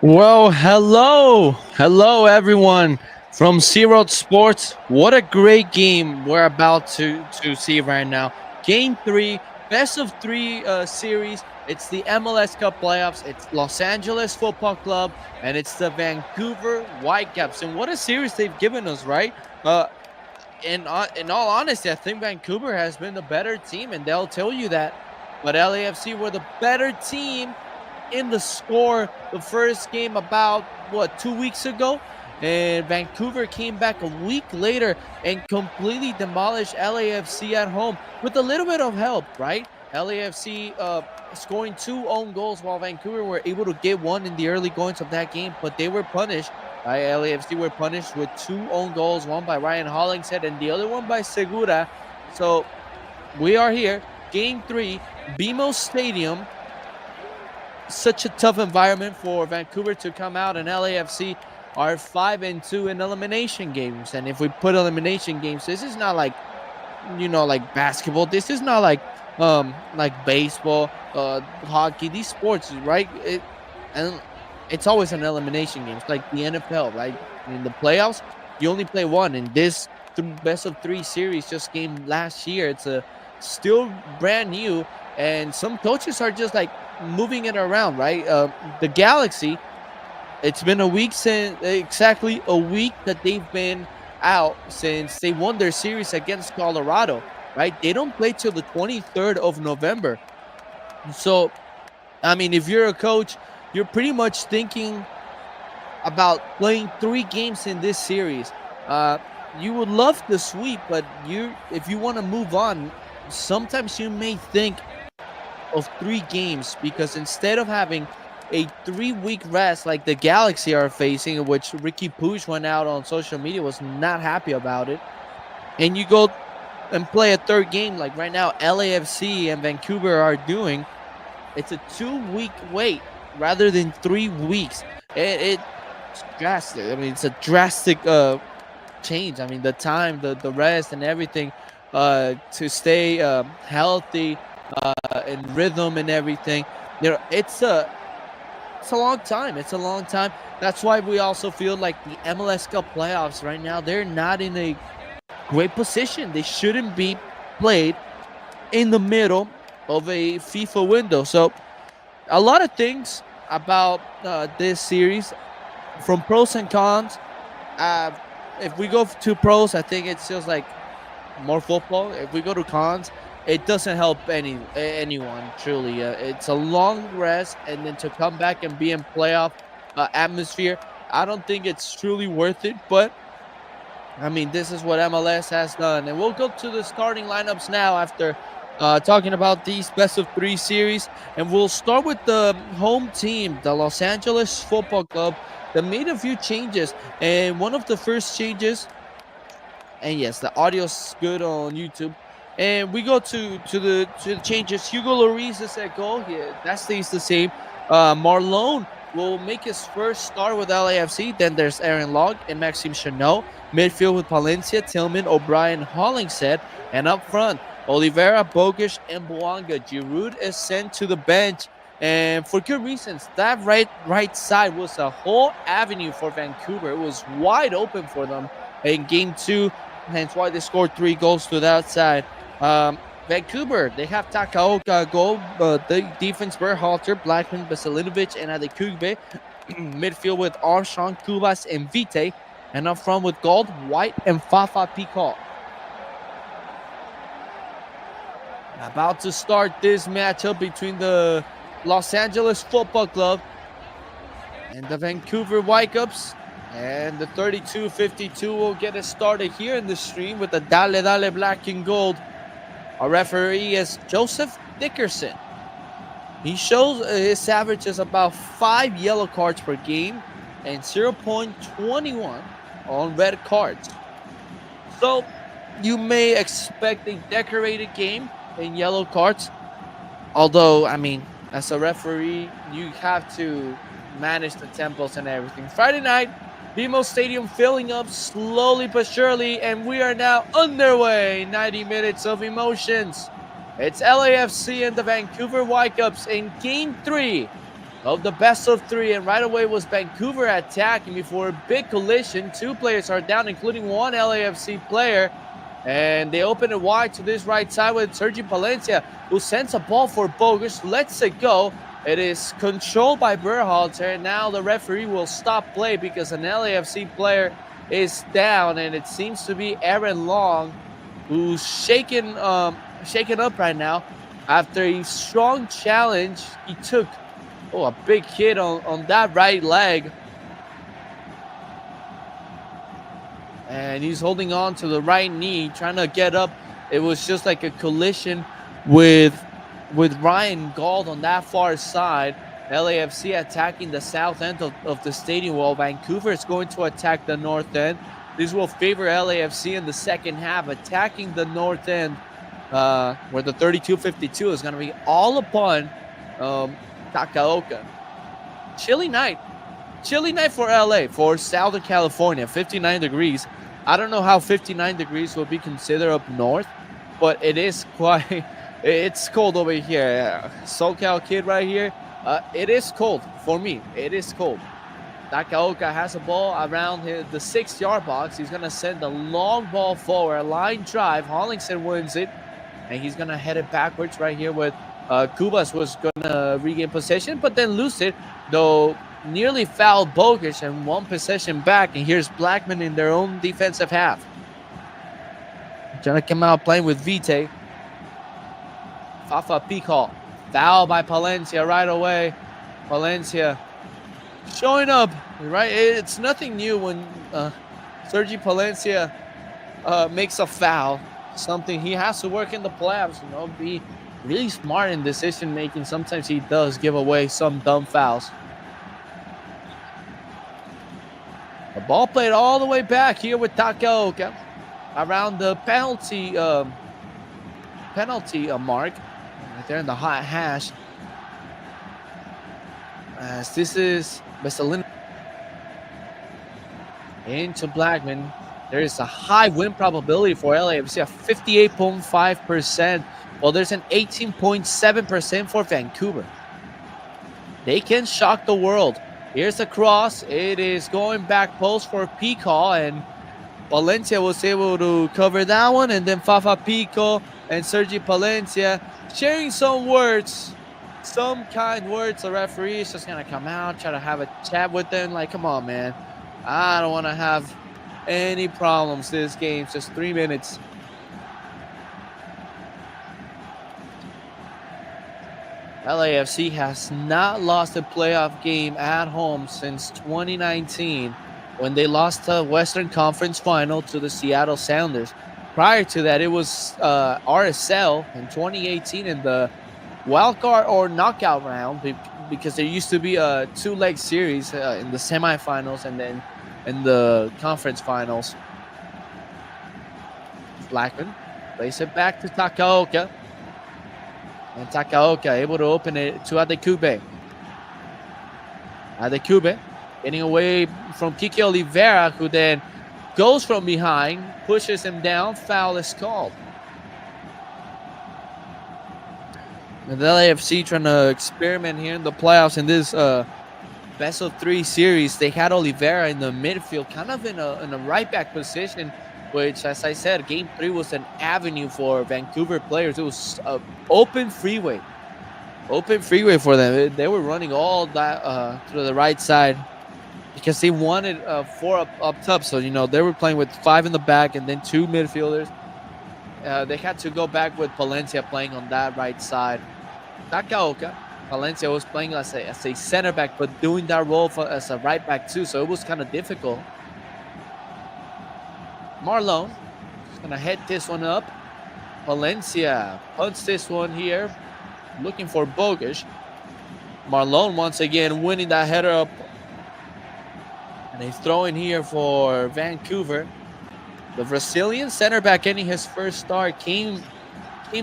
Well, hello, everyone from Zero Sports. What a great game we're about to see right now. Game three, best of three series. It's the MLS Cup playoffs. It's Los Angeles Football Club and it's the Vancouver Whitecaps. And what a series they've given us, right? Uh, in all honesty, I think Vancouver has been the better team, and they'll tell you that. But LAFC were the better team in the score the first game about what 2 weeks ago, and Vancouver came back a week later and completely demolished LAFC at home with a little bit of help, right? LAFC scoring two own goals while Vancouver were able to get one in the early goings of that game, but they were punished. Right? LAFC were punished with two own goals, one by Ryan Hollingshead and the other one by Segura. So we are here, game three, BMO Stadium, such a tough environment for Vancouver to come out, and LAFC are 5-2 in elimination games. And if we put elimination games, this is not like like basketball. This is not like baseball, hockey. These sports, right? And it's always an elimination game. It's like the NFL, right? In the playoffs, you only play one. In this best of three series just came last year. It's a still brand new, and some coaches are just like moving it around, right? The Galaxy, it's been a week since exactly a week that they've been out since they won their series against Colorado, right? They don't play till the 23rd of November. So, I mean, if you're a coach, you're pretty much thinking about playing three games in this series. You would love the sweep, but if you want to move on, sometimes you may think of three games, because instead of having a 3-week rest like the Galaxy are facing, which Ricky Puig went out on social media, was not happy about it, and you go and play a third game like right now LAFC and Vancouver are doing, it's a 2-week wait rather than 3 weeks. It's drastic. I mean, it's a drastic change. I mean, the time, the rest, and everything to stay healthy and rhythm and everything. It's a long time. It's a long time. That's why we also feel like the MLS Cup playoffs right now, they're not in a great position. They shouldn't be played in the middle of a FIFA window. So a lot of things about this series, from pros and cons. Uh, if we go to pros, I think it's just like more football. If we go to cons, it doesn't help anyone truly. It's a long rest, and then to come back and be in playoff atmosphere, I don't think it's truly worth it. But I mean, this is what MLS has done, and we'll go to the starting lineups now after talking about these best of three series, and we'll start with the home team, the Los Angeles Football Club, that made a few changes, and one of the first changes, and yes, the audio's good on YouTube. And we go to the changes. Hugo Lloris is at goal. Yeah, that stays the same. Marlon will make his first start with LAFC. Then there's Aaron Log and Maxime Chanot. Midfield with Palencia, Tillman, O'Brien, Hollingshead. And up front, Oliveira, Bogish, and Bouanga. Giroud is sent to the bench, and for good reasons. That right side was a whole avenue for Vancouver. It was wide open for them in game two, hence why they scored 3 goals to that side. Vancouver, they have Takaoka goal, the defense Berhalter, Blackman, Veselinovic, and Adekugbe. Midfield with Armstrong, Kubas, and Vite. And up front with Gold, White, and Fafa Picot. About to start this matchup between the Los Angeles Football Club and the Vancouver Whitecaps. And the 32-52 will get us started here in the stream with the Dale Dale Black and Gold. Our referee is Joseph Dickerson. He shows his average is about 5 yellow cards per game and 0.21 on red cards. So you may expect a decorated game in yellow cards. Although, I mean, as a referee, you have to manage the tempos and everything. Friday night, BMO Stadium filling up slowly but surely, and we are now underway. 90 minutes of emotions. It's LAFC and the Vancouver Whitecaps in Game 3 of the best of three, and right away was Vancouver attacking before a big collision. Two players are down, including one LAFC player, and they open it wide to this right side with Sergi Palencia, who sends a ball for Bogus, lets it go. It is controlled by Berhalter, and now the referee will stop play because an LAFC player is down, and it seems to be Aaron Long, who's shaken up right now after a strong challenge he took. Oh, a big hit on that right leg. And he's holding on to the right knee, trying to get up. It was just like a collision with Ryan Gauld on that far side. LAFC attacking the south end of the stadium, while Vancouver is going to attack the north end. This will favor LAFC in the second half, attacking the north end, where the 32-52 is going to be all upon Takaoka. Chilly night for LA, for Southern California, 59 degrees. I don't know how 59 degrees will be considered up north, but it is quite, it's cold over here. SoCal kid right here, it is cold for me. It is cold. Takaoka has a ball around the 6-yard box. He's going to send a long ball forward, a line drive. Hollingson wins it, and he's going to head it backwards right here with Cubas was going to regain possession, but then lose it, though nearly fouled Bogus and one possession back. And here's Blackman in their own defensive half. Trying to come out playing with Vite. Fafa Pikal. Foul by Palencia right away. Palencia showing up, right? It's nothing new when Sergi Palencia makes a foul. Something he has to work in the playoffs, be really smart in decision making. Sometimes he does give away some dumb fouls. The ball played all the way back here with Takaoka around the penalty mark right there in the hot hash. As this is Veselin into Blackman. There is a high win probability for LAFC, a 58.5%. Well, there's an 18.7% for Vancouver. They can shock the world. Here's the cross. It is going back post for Pico, and Palencia was able to cover that one. And then Fafa Pico and Sergi Palencia sharing some words, some kind words. The referee is just going to come out, try to have a chat with them. Like, come on, man. I don't want to have any problems this game. It's just 3 minutes. LAFC has not lost a playoff game at home since 2019 when they lost the Western Conference Final to the Seattle Sounders. Prior to that, it was RSL in 2018 in the wildcard or knockout round, because there used to be a 2-leg series in the semifinals and then in the conference finals. Blackman plays it back to Takaoka. And Takaoka able to open it to Adekube. Adekube getting away from Kike Oliveira, who then goes from behind, pushes him down. Foul is called. And the LAFC trying to experiment here in the playoffs in this best of 3 series. They had Oliveira in the midfield, kind of in a right back position, which, as I said, Game 3 was an avenue for Vancouver players. It was an open freeway for them. They were running all that to the right side because they wanted 4 up top. So, they were playing with 5 in the back and then 2 midfielders. They had to go back with Palencia playing on that right side. Takaoka. Palencia was playing as a center back, but doing that role as a right back too. So it was kind of difficult. Marlon is going to head this one up. Palencia punts this one here, looking for Bogus. Marlon once again winning that header up. And he's throwing here for Vancouver. The Brazilian center back getting his first start came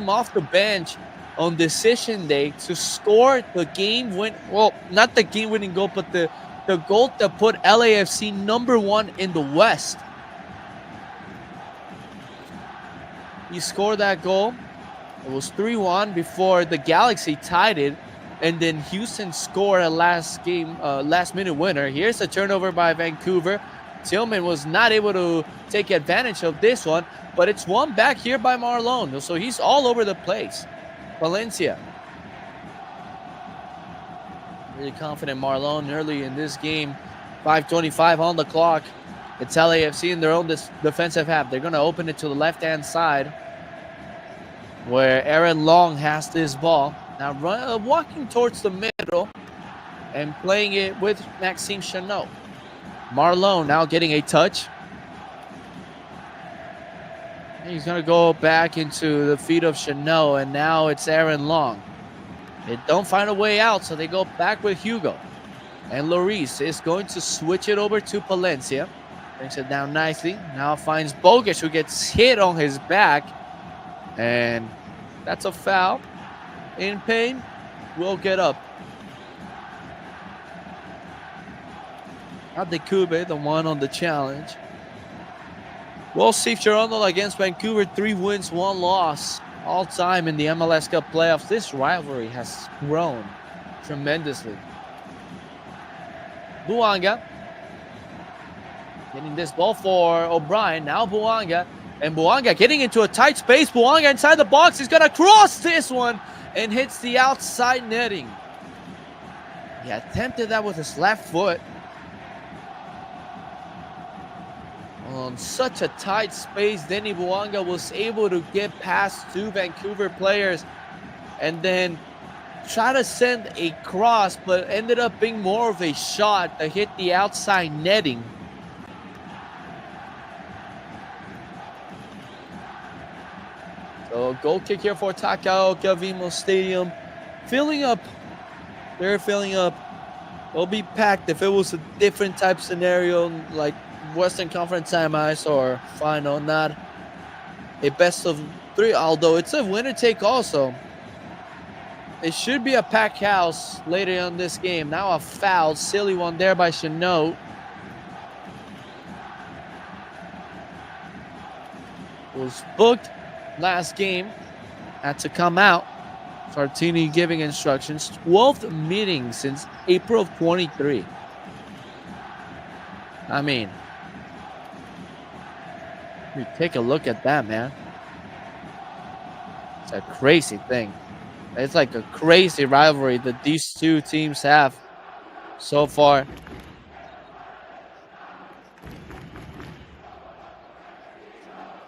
off the bench on decision day to score the game win. Well, not the game winning goal, but the goal that put LAFC number 1 in the West. He scored that goal. It was 3-1 before the Galaxy tied it and then Houston scored a last minute winner. Here's a turnover by Vancouver. Tillman was not able to take advantage of this one, but it's won back here by Marlon. So he's all over the place. Valencia. Really confident Marlon early in this game. 5:25 on the clock. It's LAFC in their own defensive half. They're going to open it to the left-hand side where Aaron Long has this ball. Now walking towards the middle and playing it with Maxime Chanot. Marlon now getting a touch. He's going to go back into the feet of Chanot, and now it's Aaron Long. They don't find a way out, so they go back with Hugo. And Lloris is going to switch it over to Palencia. Brings it down nicely. Now finds Bogic, who gets hit on his back. And that's a foul. In pain, will get up. Adekube, the one on the challenge. Well, Steve Cherundolo against Vancouver, 3 wins, 1 loss. All time in the MLS Cup playoffs. This rivalry has grown tremendously. Buanga getting this ball for O'Brien. Now Buanga. And Buanga getting into a tight space. Buanga inside the box. He's going to cross this one and hits the outside netting. He attempted that with his left foot. On such a tight space, Denny Buanga was able to get past 2 Vancouver players and then try to send a cross, but ended up being more of a shot that hit the outside netting. So goal kick here for Takao Gavimo Stadium. Filling up. They're filling up. It'll be packed if it was a different type scenario like Western Conference semis or final, not a best of 3, although it's a winner take also. It should be a packed house later on this game. Now a foul, silly one there by Chanot. Was booked last game, had to come out. Sartini giving instructions. 12th meeting since April of 23. I mean, take a look at that, man. It's a crazy thing. It's like a crazy rivalry that these 2 teams have so far.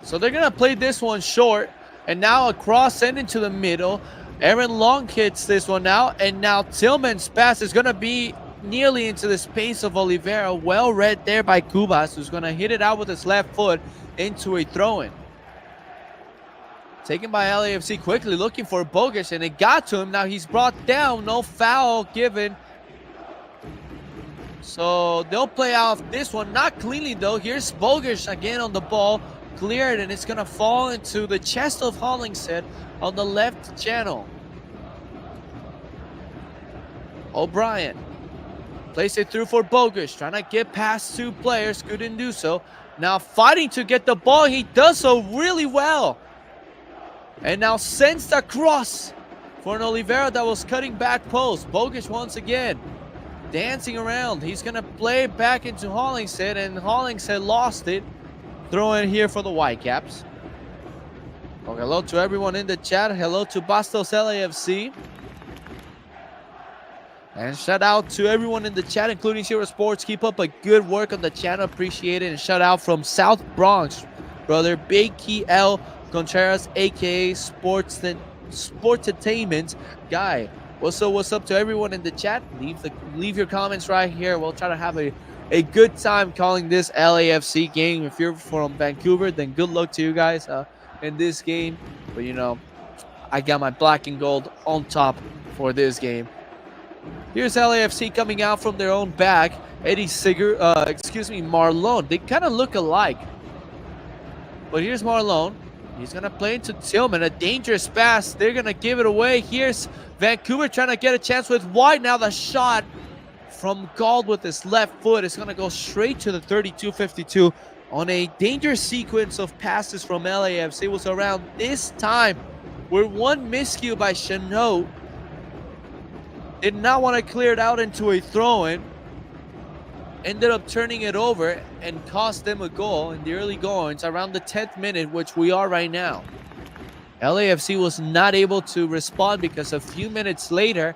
So they're going to play this one short. And now a cross sent into the middle. Aaron Long hits this one now. And now Tillman's pass is going to be nearly into the space of Oliveira. Well read there by Cubas, who's going to hit it out with his left foot into a throw-in. Taken by LAFC quickly, looking for Bogic, and it got to him. Now he's brought down. No foul given. So they'll play off this one. Not cleanly, though. Here's Bogic again on the ball. Cleared, and it's going to fall into the chest of Hollingshead on the left channel. O'Brien plays it through for Bogic, trying to get past 2 players. Couldn't do so. Now fighting to get the ball. He does so really well. And now sends the cross for an Oliveira that was cutting back post. Bogic once again dancing around. He's going to play back into Hollingshead, and Hollingshead lost it. Throw in here for the Whitecaps. Well, hello to everyone in the chat. Hello to Bastos LAFC. And shout out to everyone in the chat, including Zero Sports. Keep up a good work on the channel. Appreciate it. And shout out from South Bronx, brother Big Key L Contreras, aka Sportainment Guy. What's up to everyone in the chat? Leave your comments right here. We'll try to have a good time calling this LAFC game. If you're from Vancouver, then good luck to you guys in this game. But you know, I got my black and gold on top for this game. Here's LAFC coming out from their own back. Marlon. They kind of look alike. But here's Marlon. He's going to play into Tillman. A dangerous pass. They're going to give it away. Here's Vancouver trying to get a chance with White. Now the shot from Gauld with his left foot is going to go straight to the 32-52 on a dangerous sequence of passes from LAFC. It was around this time where one miscue by Chanot Did not want to clear it out into a throw-in. Ended up turning it over and cost them a goal in the early goings around the 10th minute, which we are right now. LAFC was not able to respond because a few minutes later,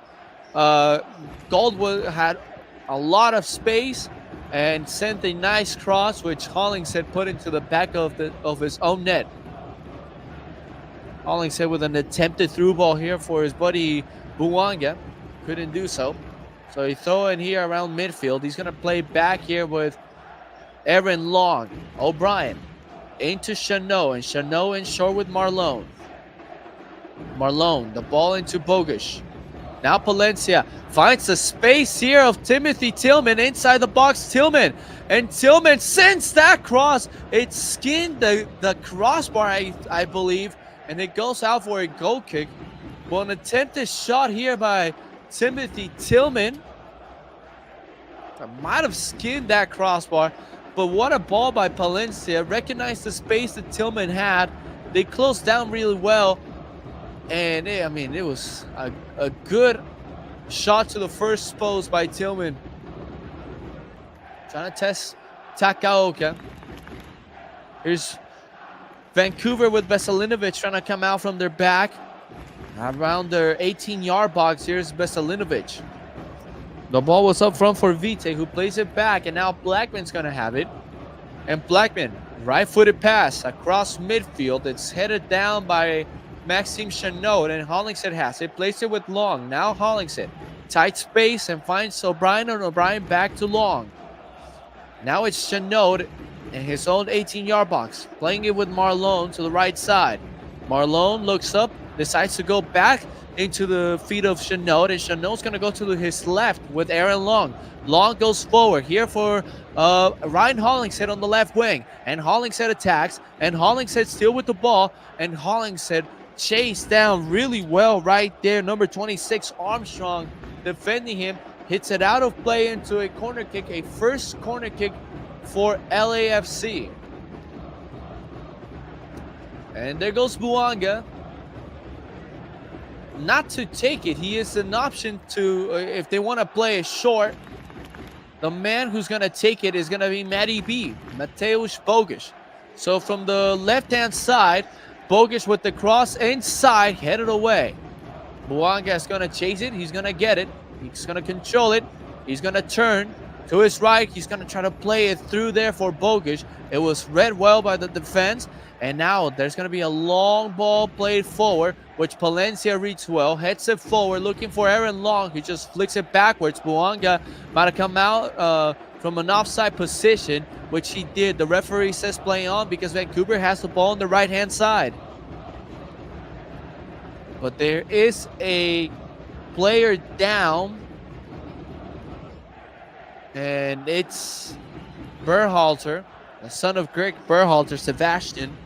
Goldwood had a lot of space and sent a nice cross, which Hollingshead put into the back of his own net. Hollingshead with an attempted through ball here for his buddy Buanga. Couldn't do so. So he throw in here around midfield. He's going to play back here with Aaron Long. O'Brien into Chanot, and Chanot in short with Marlon. Marlon, the ball into Bogusz. Now Palencia finds the space here of Timothy Tillman inside the box. Tillman, and Tillman sends that cross. It skinned the crossbar, I believe, and it goes out for a goal kick. Well, an attempted shot here by Timothy Tillman. I might have skinned that crossbar, but what a ball by Palencia. Recognized the space that Tillman had. They closed down really well. And it was a good shot to the first post by Tillman. Trying to test Takaoka. Here's Vancouver with Veselinovic trying to come out from their back. Around their 18-yard box, here's Veselinovic. The ball was up front for Vite, who plays it back, and now Blackman's going to have it. And Blackman, right-footed pass across midfield. It's headed down by Maxime Chanot, and Hollingshead has it. Plays it with Long. Now Hollingshead. Tight space and finds O'Brien, and O'Brien back to Long. Now it's Chanot in his own 18-yard box. Playing it with Marlon to the right side. Marlon looks up, decides to go back into the feet of Chanot, and Chanot's going to go to his left with Aaron Long. Long goes forward here for Ryan Hollingshead on the left wing. And Hollingshead attacks, and Hollingshead still with the ball, and Hollingshead chased down really well right there. Number 26, Armstrong, defending him. Hits it out of play into a corner kick, a first corner kick for LAFC. And there goes Buanga. Not to take it. He is an option to, if they want to play it short, the man who's going to take it is going to be Matty B, Mateusz Bogusz. So from the left-hand side, Bogusz with the cross inside, headed away. Buanga is going to chase it. He's going to get it. He's going to control it. He's going to turn to his right. He's going to try to play it through there for Bogusz. It was read well by the defense. And now there's going to be a long ball played forward, which Palencia reads well. Heads it forward, looking for Aaron Long. He just flicks it backwards. Buanga might have come out from an offside position, which he did. The referee says play on because Vancouver has the ball on the right-hand side. But there is a player down, and it's Berhalter, the son of Greg Berhalter, Sebastian,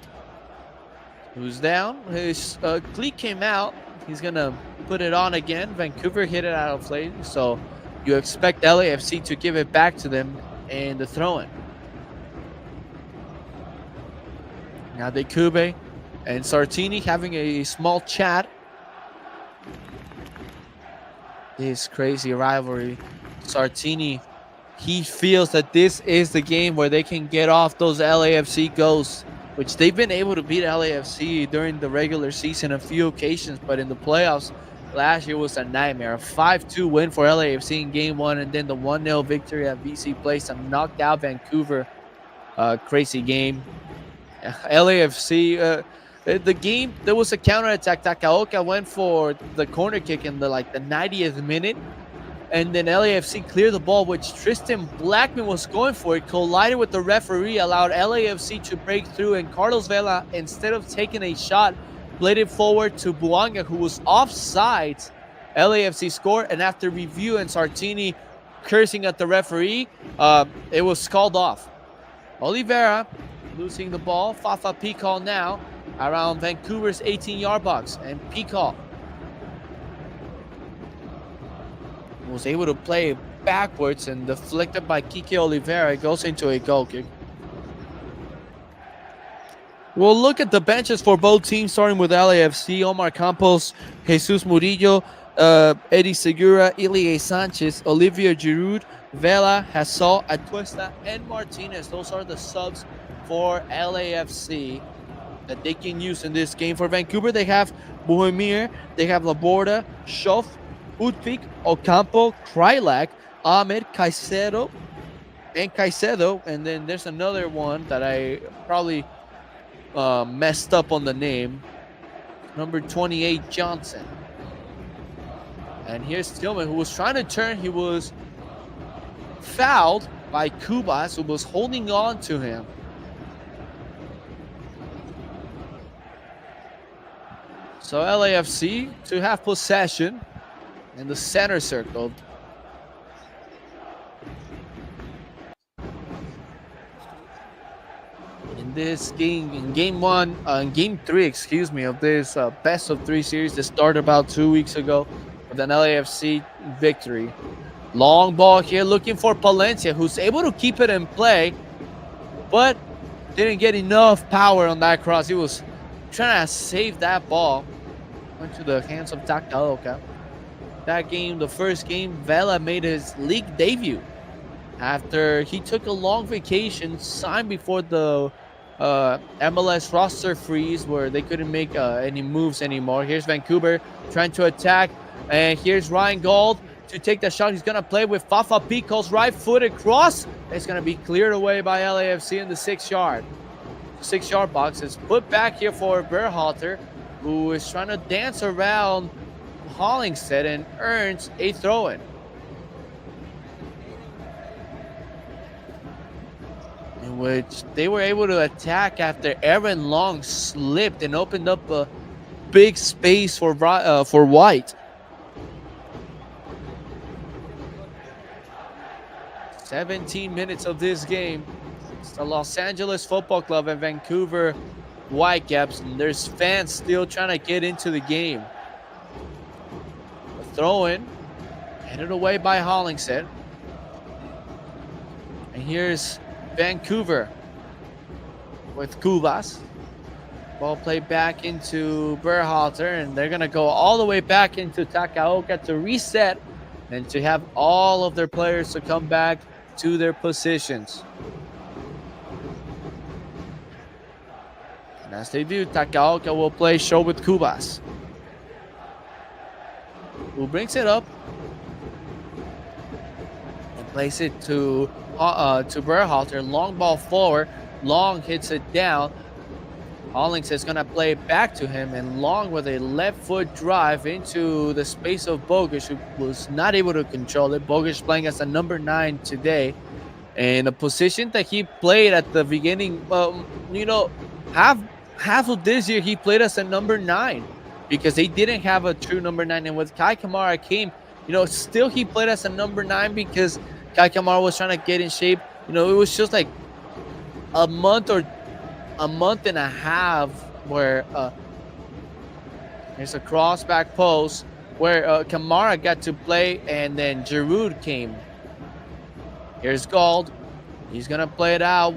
who's down. His cleat came out. He's going to put it on again. Vancouver hit it out of play, so you expect LAFC to give it back to them in the throw-in. Now Decube and Sartini having a small chat. This crazy rivalry. Sartini, he feels that this is the game where they can get off those LAFC ghosts, which they've been able to beat LAFC during the regular season a few occasions, but in the playoffs last year was a nightmare. A 5-2 win for LAFC in game one, and then the 1-0 victory at BC Place and knocked out Vancouver. Crazy game. LAFC, the game, there was a counterattack. Takaoka went for the corner kick in the 90th minute, and then LAFC cleared the ball, which Tristan Blackman was going for. It collided with the referee, allowed LAFC to break through, and Carlos Vela, instead of taking a shot, played it forward to Buanga, who was offside. LAFC scored, and after review and Sartini cursing at the referee, it was called off. Oliveira losing the ball. Fafa Pikal now around Vancouver's 18-yard box, and Pikal was able to play backwards and deflected by Kike Oliveira. It goes into a goal kick. We'll look at the benches for both teams, starting with LAFC. Omar Campos, Jesus Murillo, Eddie Segura, Ilie Sanchez, Olivier Giroud, Vela, Hassel, Atuesta, and Martinez. Those are the subs for LAFC that they can use in this game. For Vancouver, they have Bohemir, they have Laborda, Schoff, Utpik, Ocampo, Krylak, Ahmed, Caicedo, and then there's another one that I probably messed up on the name. Number 28, Johnson. And here's Tillman, who was trying to turn. He was fouled by Kubas, who was holding on to him. So LAFC to have possession in the center circle. In this game, in game 3, excuse me, of this best of 3 series that started about 2 weeks ago with an LAFC victory. Long ball here, looking for Palencia, who's able to keep it in play, but didn't get enough power on that cross. He was trying to save that ball. Went to the hands of Takaoka. That game, the first game, Vela made his league debut after he took a long vacation, signed before the MLS roster freeze where they couldn't make any moves anymore. Here's Vancouver trying to attack, and here's Ryan Gold to take the shot. He's going to play with Fafa Pico's right-footed cross. It's going to be cleared away by LAFC in the 6-yard. 6-yard box is put back here for Berhalter, who is trying to dance around Hollingshead and earns a throw-in. In which they were able to attack after Aaron Long slipped and opened up a big space for White. 17 minutes of this game. It's the Los Angeles Football Club and Vancouver Whitecaps, and there's fans still trying to get into the game. A throw-in, headed away by Hollingshead. And here's Vancouver with Cubas. Ball played back into Berhalter, and they're going to go all the way back into Takaoka to reset and to have all of their players to come back to their positions. And as they do, Takaoka will play show with Cubas, who brings it up and plays it to Berhalter. Long ball forward. Long hits it down. Hollings is going to play it back to him, and Long with a left foot drive into the space of Bogusz, who was not able to control it. Bogusz playing as a number 9 today, and a position that he played at the beginning. Half of this year he played as a number 9 because they didn't have a true number 9. And with Kai Kamara came, still he played as a number 9 because Kai Kamara was trying to get in shape. It was just like a month and a half where there's a cross back post where Kamara got to play, and then Giroud came. Here's Gold. He's going to play it out,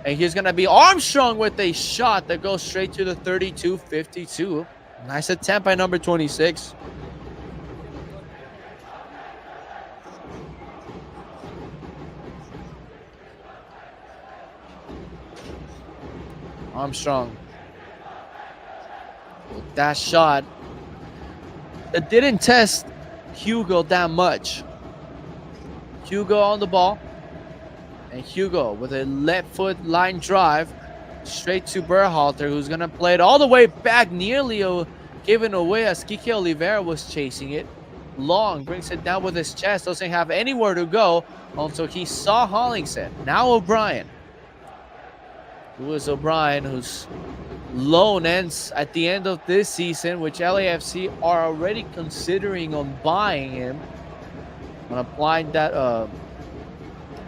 and he's going to be Armstrong with a shot that goes straight to the 32-52. Nice attempt by number 26. Armstrong with that shot that didn't test Hugo that much. Hugo on the ball, and Hugo with a left foot line drive straight to Berhalter, who's going to play it all the way back, nearly given away as Kike Oliveira was chasing it. Long brings it down with his chest, doesn't have anywhere to go until he saw Hollingshead. Now O'Brien. Lewis O'Brien, whose loan ends at the end of this season, which LAFC are already considering on buying him, on applying that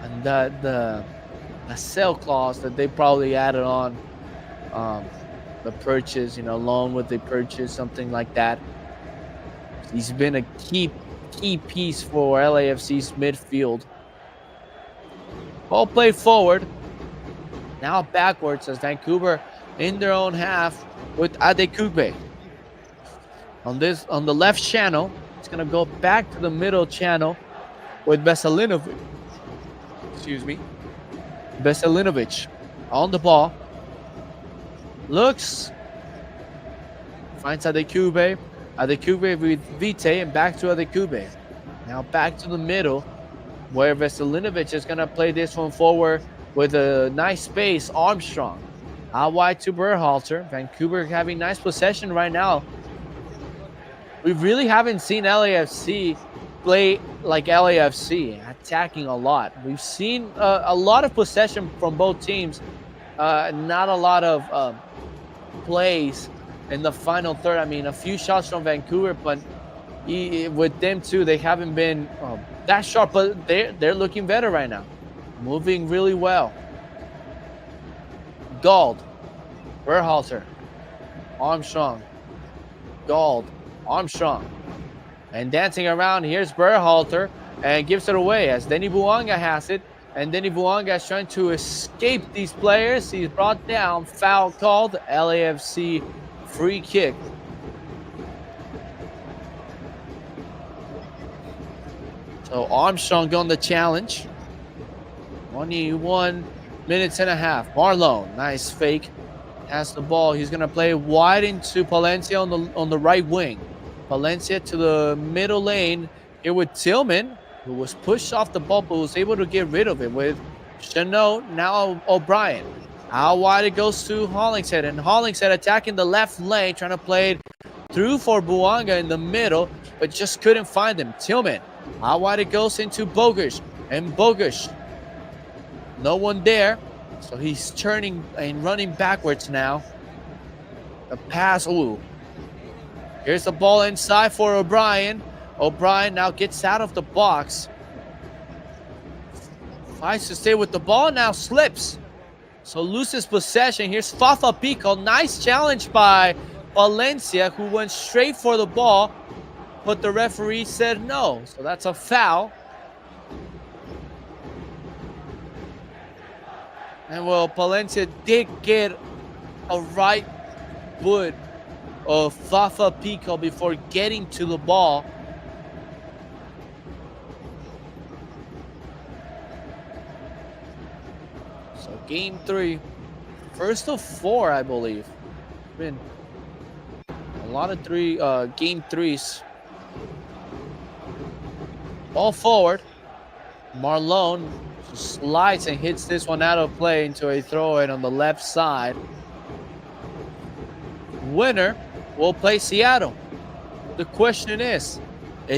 and the sell clause that they probably added on the purchase, loan with the purchase, something like that. He's been a key piece for LAFC's midfield. Ball played forward. Now backwards as Vancouver in their own half with Adekugbe. On the left channel, It's going to go back to the middle channel with Veselinovic. Excuse me. Veselinovic on the ball. Looks. Finds Adekube. Adekube with Vite and back to Adekube. Now back to the middle where Veselinovic is going to play this one forward with a nice space. Armstrong. Out wide to Berhalter. Vancouver having nice possession right now. We really haven't seen LAFC play like LAFC, attacking a lot. We've seen a lot of possession from both teams, not a lot of plays in the final third. I mean, a few shots from Vancouver, but with them too, they haven't been that sharp. But they're looking better right now, moving really well. Gauld, Berhalter, Armstrong, Gauld, Armstrong, and dancing around. Here's Berhalter and gives it away as Denny Bouanga has it. And Denny Bouanga is trying to escape these players. He's brought down. Foul called. LAFC free kick. So Armstrong on the challenge. 21 minutes and a half. Marlon, nice fake. Has the ball. He's going to play wide into Palencia on the right wing. Palencia to the middle lane here with Tillman, who was pushed off the ball but was able to get rid of it with Chanot. Now O'Brien. How wide it goes to Hollingshead, and Hollingshead attacking the left lane, trying to play it through for Bouanga in the middle, but just couldn't find him. Tillman. How wide it goes into Bogusz, and Bogusz. No one there, so he's turning and running backwards now. The pass, ooh. Here's the ball inside for O'Brien. O'Brien now gets out of the box. Fights to stay with the ball, now slips. So loses possession. Here's Fafa Pico. Nice challenge by Valencia, who went straight for the ball, but the referee said no. So that's a foul. And well, Palencia did get a right foot of Fafa Pico before getting to the ball. So game 3, first of 4, I believe. Been a lot of game 3s. Ball forward. Marlon slides and hits this one out of play into a throw-in on the left side. Winner will play Seattle. The question is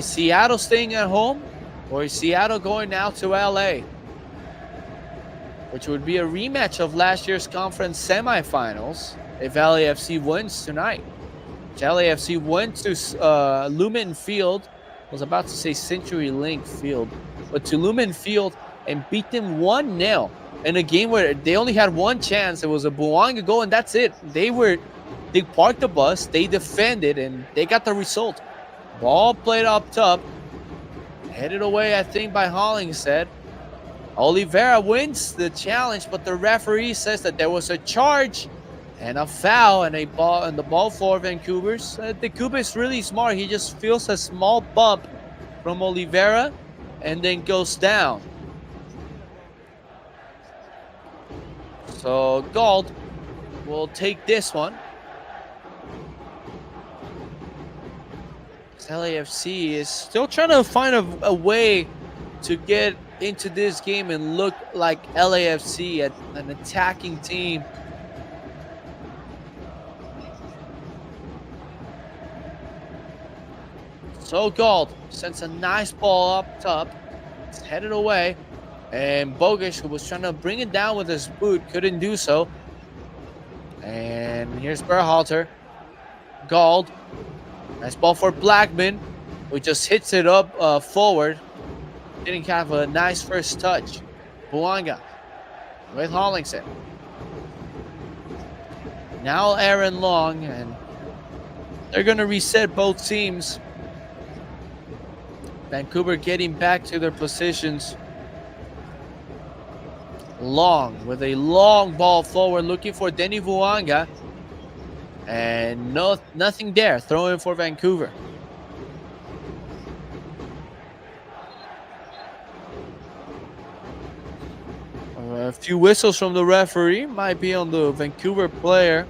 Seattle staying at home or is Seattle going now to LA? Which would be a rematch of last year's conference semifinals if LAFC wins tonight. If LAFC went to Lumen Field, I was about to say CenturyLink Field, but to Lumen Field and beat them 1-0 in a game where they only had one chance. It was a Bouanga goal, and that's it. They parked the bus, they defended, and they got the result. Ball played up top, headed away, I think, by Hollingshead. Oliveira wins the challenge, but the referee says that there was a charge and a foul and the ball for Vancouver's. Vancouver is really smart. He just feels a small bump from Oliveira and then goes down. So Gauld will take this one. LAFC is still trying to find a way to get into this game and look like LAFC, an attacking team. So Gauld sends a nice ball up top. It's headed away. And Bogusz, who was trying to bring it down with his boot, couldn't do so. And here's Berhalter. Gauld. Nice ball for Blackman, who just hits it up forward. Didn't have a nice first touch. Bouanga with Hollingshead. Now Aaron Long, and they're going to reset both teams. Vancouver getting back to their positions. Long with a long ball forward, looking for Denny Bouanga. And nothing there. Throwing for Vancouver. A few whistles from the referee. Might be on the Vancouver player.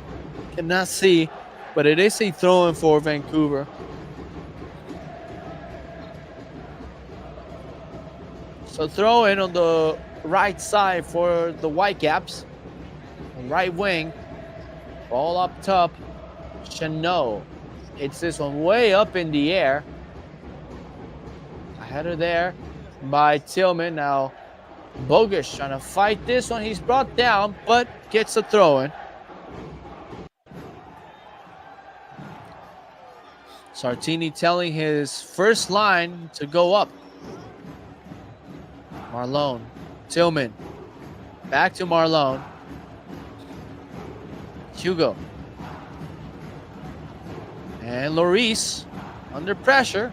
Cannot see, but it is a throw-in for Vancouver. So throw-in on the right side for the Whitecaps. Right wing. Ball up top. Chanot hits this one way up in the air. A header there by Tillman. Now Bogus trying to fight this one. He's brought down, but gets a throw-in. Sartini telling his first line to go up. Marlon. Tillman. Back to Marlon. Hugo. And Lloris, under pressure,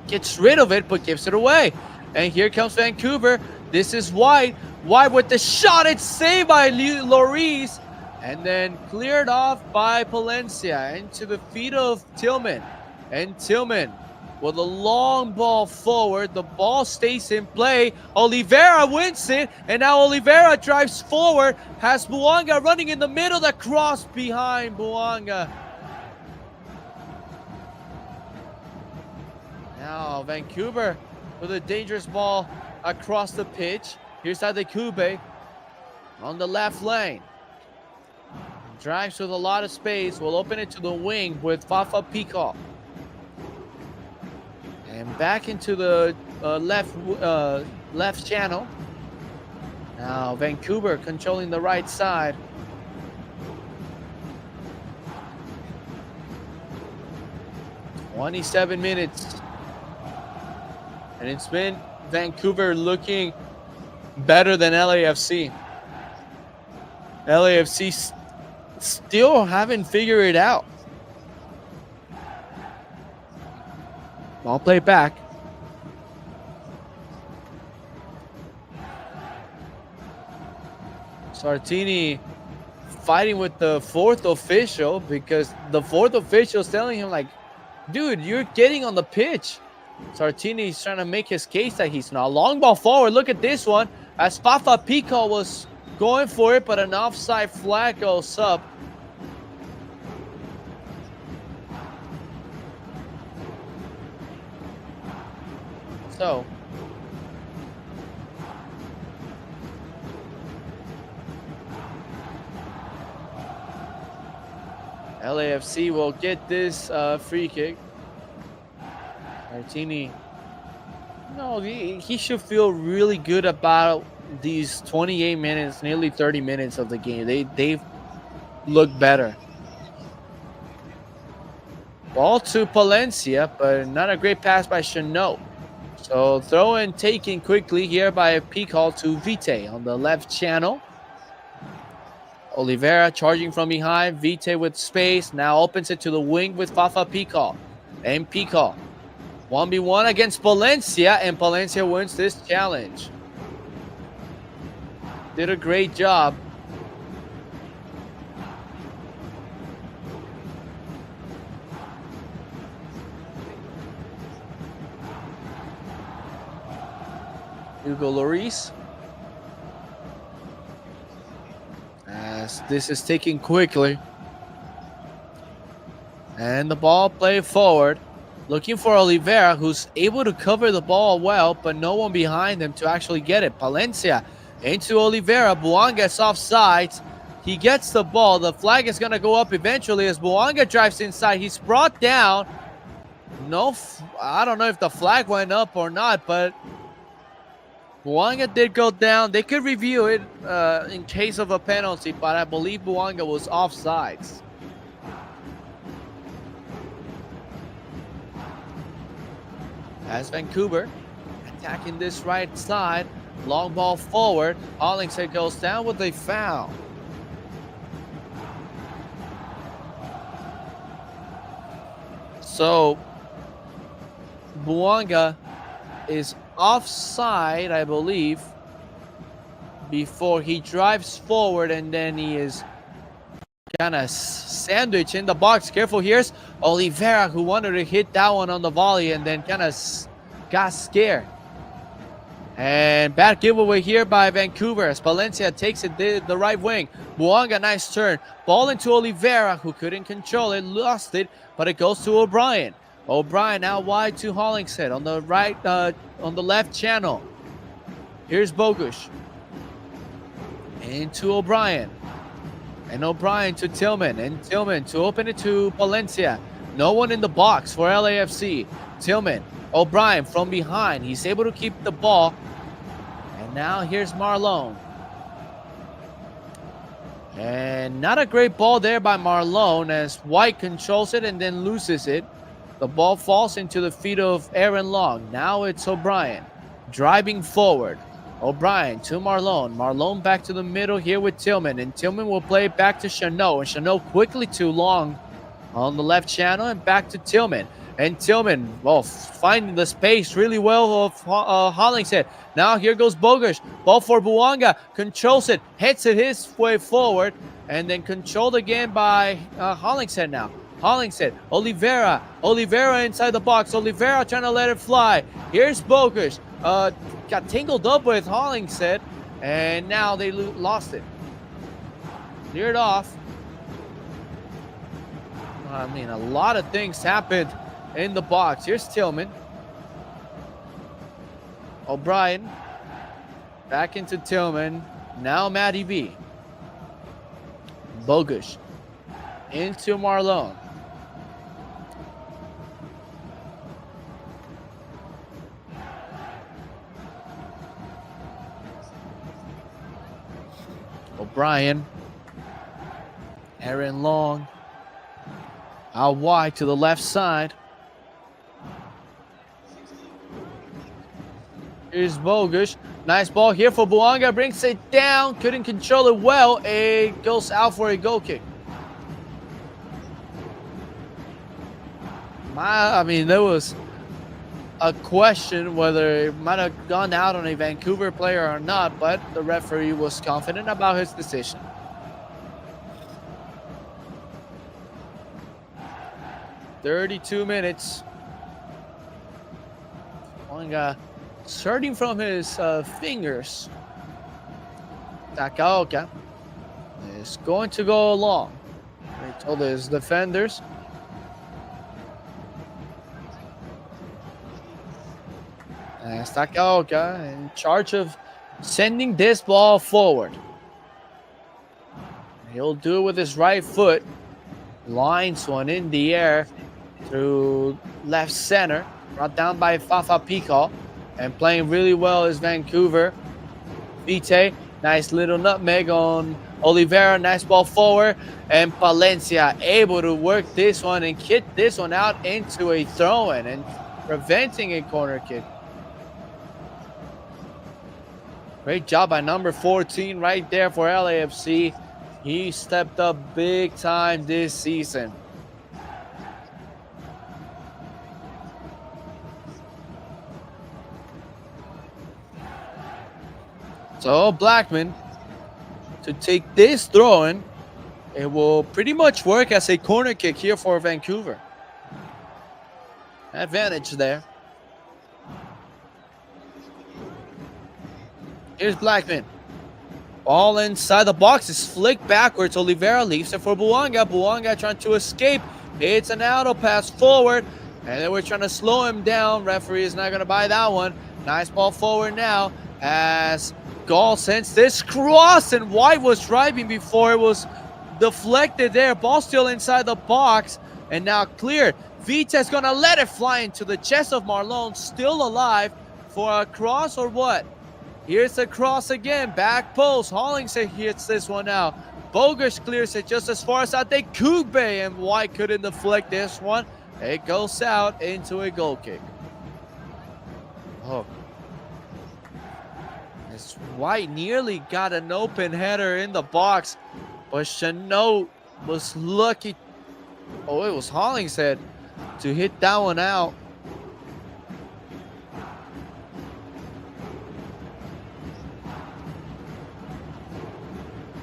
gets rid of it, but gives it away. And here comes Vancouver. This is White. White with the shot. It's saved by Lloris. And then cleared off by Palencia into the feet of Tillman. And Tillman with a long ball forward. The ball stays in play. Oliveira wins it. And now Oliveira drives forward. Has Buanga running in the middle. The cross behind Buanga. Now Vancouver with a dangerous ball across the pitch. Here's Adekube on the left lane. Drives with a lot of space. Will open it to the wing with Fafa Peacock. And back into the left channel. Now Vancouver controlling the right side. "27 minutes. And it's been Vancouver looking better than LAFC. LAFC still haven't figured it out. Ball play back. Sartini fighting with the fourth official because the fourth official is telling him, like, dude, you're getting on the pitch. Sartini's trying to make his case that he's not. Long ball forward. Look at this one. As Fafa Pico was going for it, but an offside flag goes up. So LAFC will get this free kick. Martini, no, he should feel really good about these 28 minutes, nearly 30 minutes of the game. They've looked better. Ball to Palencia, but not a great pass by Chanot. So throw in taken quickly here by Peacock to Vite on the left channel. Oliveira charging from behind. Vite with space. Now opens it to the wing with Fafa Peacock. And Peacock 1v1 against Palencia, and Palencia wins this challenge. Did a great job. Hugo Lloris. As this is taken quickly. And the ball played forward. Looking for Oliveira, who's able to cover the ball well, but no one behind him to actually get it. Palencia into Oliveira. Buanga's offsides. He gets the ball. The flag is going to go up eventually as Buanga drives inside. He's brought down. I don't know if the flag went up or not, but Buanga did go down. They could review it in case of a penalty, but I believe Buanga was offsides. As Vancouver attacking this right side. Long ball forward. Hollingshead goes down with a foul. So Buanga is offside, I believe, before he drives forward, and then he is kind of sandwiched in the box. Careful, here's Oliveira, who wanted to hit that one on the volley and then kind of got scared. And bad giveaway here by Vancouver as Palencia takes it the right wing. Buanga, nice turn. Ball into Oliveira, who couldn't control it, lost it, but it goes to O'Brien. O'Brien now wide to Hollingshead on the right, on the left channel. Here's Bogusz. Into O'Brien. And O'Brien to Tillman. And Tillman to open it to Palencia. No one in the box for LAFC. Tillman. O'Brien from behind. He's able to keep the ball. And now here's Marlon. And not a great ball there by Marlon as White controls it and then loses it. The ball falls into the feet of Aaron Long. Now it's O'Brien driving forward. O'Brien to Marlon. Marlon back to the middle here with Tillman. And Tillman will play it back to Chanot. And Chanot quickly to Long on the left channel and back to Tillman. And Tillman, well, finding the space really well of Hollingshead. Now here goes Bogusz. Ball for Buanga. Controls it. Hits it his way forward. And then controlled again by Hollingshead now. Hollingshead. Oliveira. Oliveira inside the box. Oliveira trying to let it fly. Here's Bogusz. Got tangled up with Hollingshead. And now they lost it. Cleared off. I mean, a lot of things happened in the box. Here's Tillman. O'Brien. Back into Tillman. Now Matty B. Bogusz. Into Marlon. O'Brien. Aaron Long. Out wide to the left side. Here's Bogusz. Nice ball here for Buanga. Brings it down. Couldn't control it well. It goes out for a goal kick. I mean, there was a question whether it might have gone out on a Vancouver player or not, but the referee was confident about his decision. "32 minutes. Buanga starting from his fingers. Takaoka is going to go along. He told his defenders. And Takaoka in charge of sending this ball forward. He'll do it with his right foot. Lines one in the air through left center. Brought down by Fafa Pico. And playing really well is Vancouver. Vite, nice little nutmeg on Oliveira. Nice ball forward. And Palencia able to work this one and kick this one out into a throw-in and preventing a corner kick. Great job by number 14 right there for LAFC. He stepped up big time this season. So Blackman to take this throw-in, it will pretty much work as a corner kick here for Vancouver. Advantage there. Here's Blackman. Ball inside the box is flicked backwards. Oliveira leaves it for Buanga. Buanga trying to escape. It's an auto pass forward. And then we're trying to slow him down. Referee is not going to buy that one. Nice ball forward now as Gall sends this cross. And White was driving before it was deflected there. Ball still inside the box. And now cleared. Vita's going to let it fly into the chest of Marlon. Still alive for a cross or what? Here's the cross again. Back post. Hollingshead hits this one out. Bogusz clears it just as far as out. They Kube and White couldn't deflect this one. It goes out into a goal kick. Oh. This White nearly got an open header in the box. But Chanot was lucky. Oh, it was Hollingshead to hit that one out.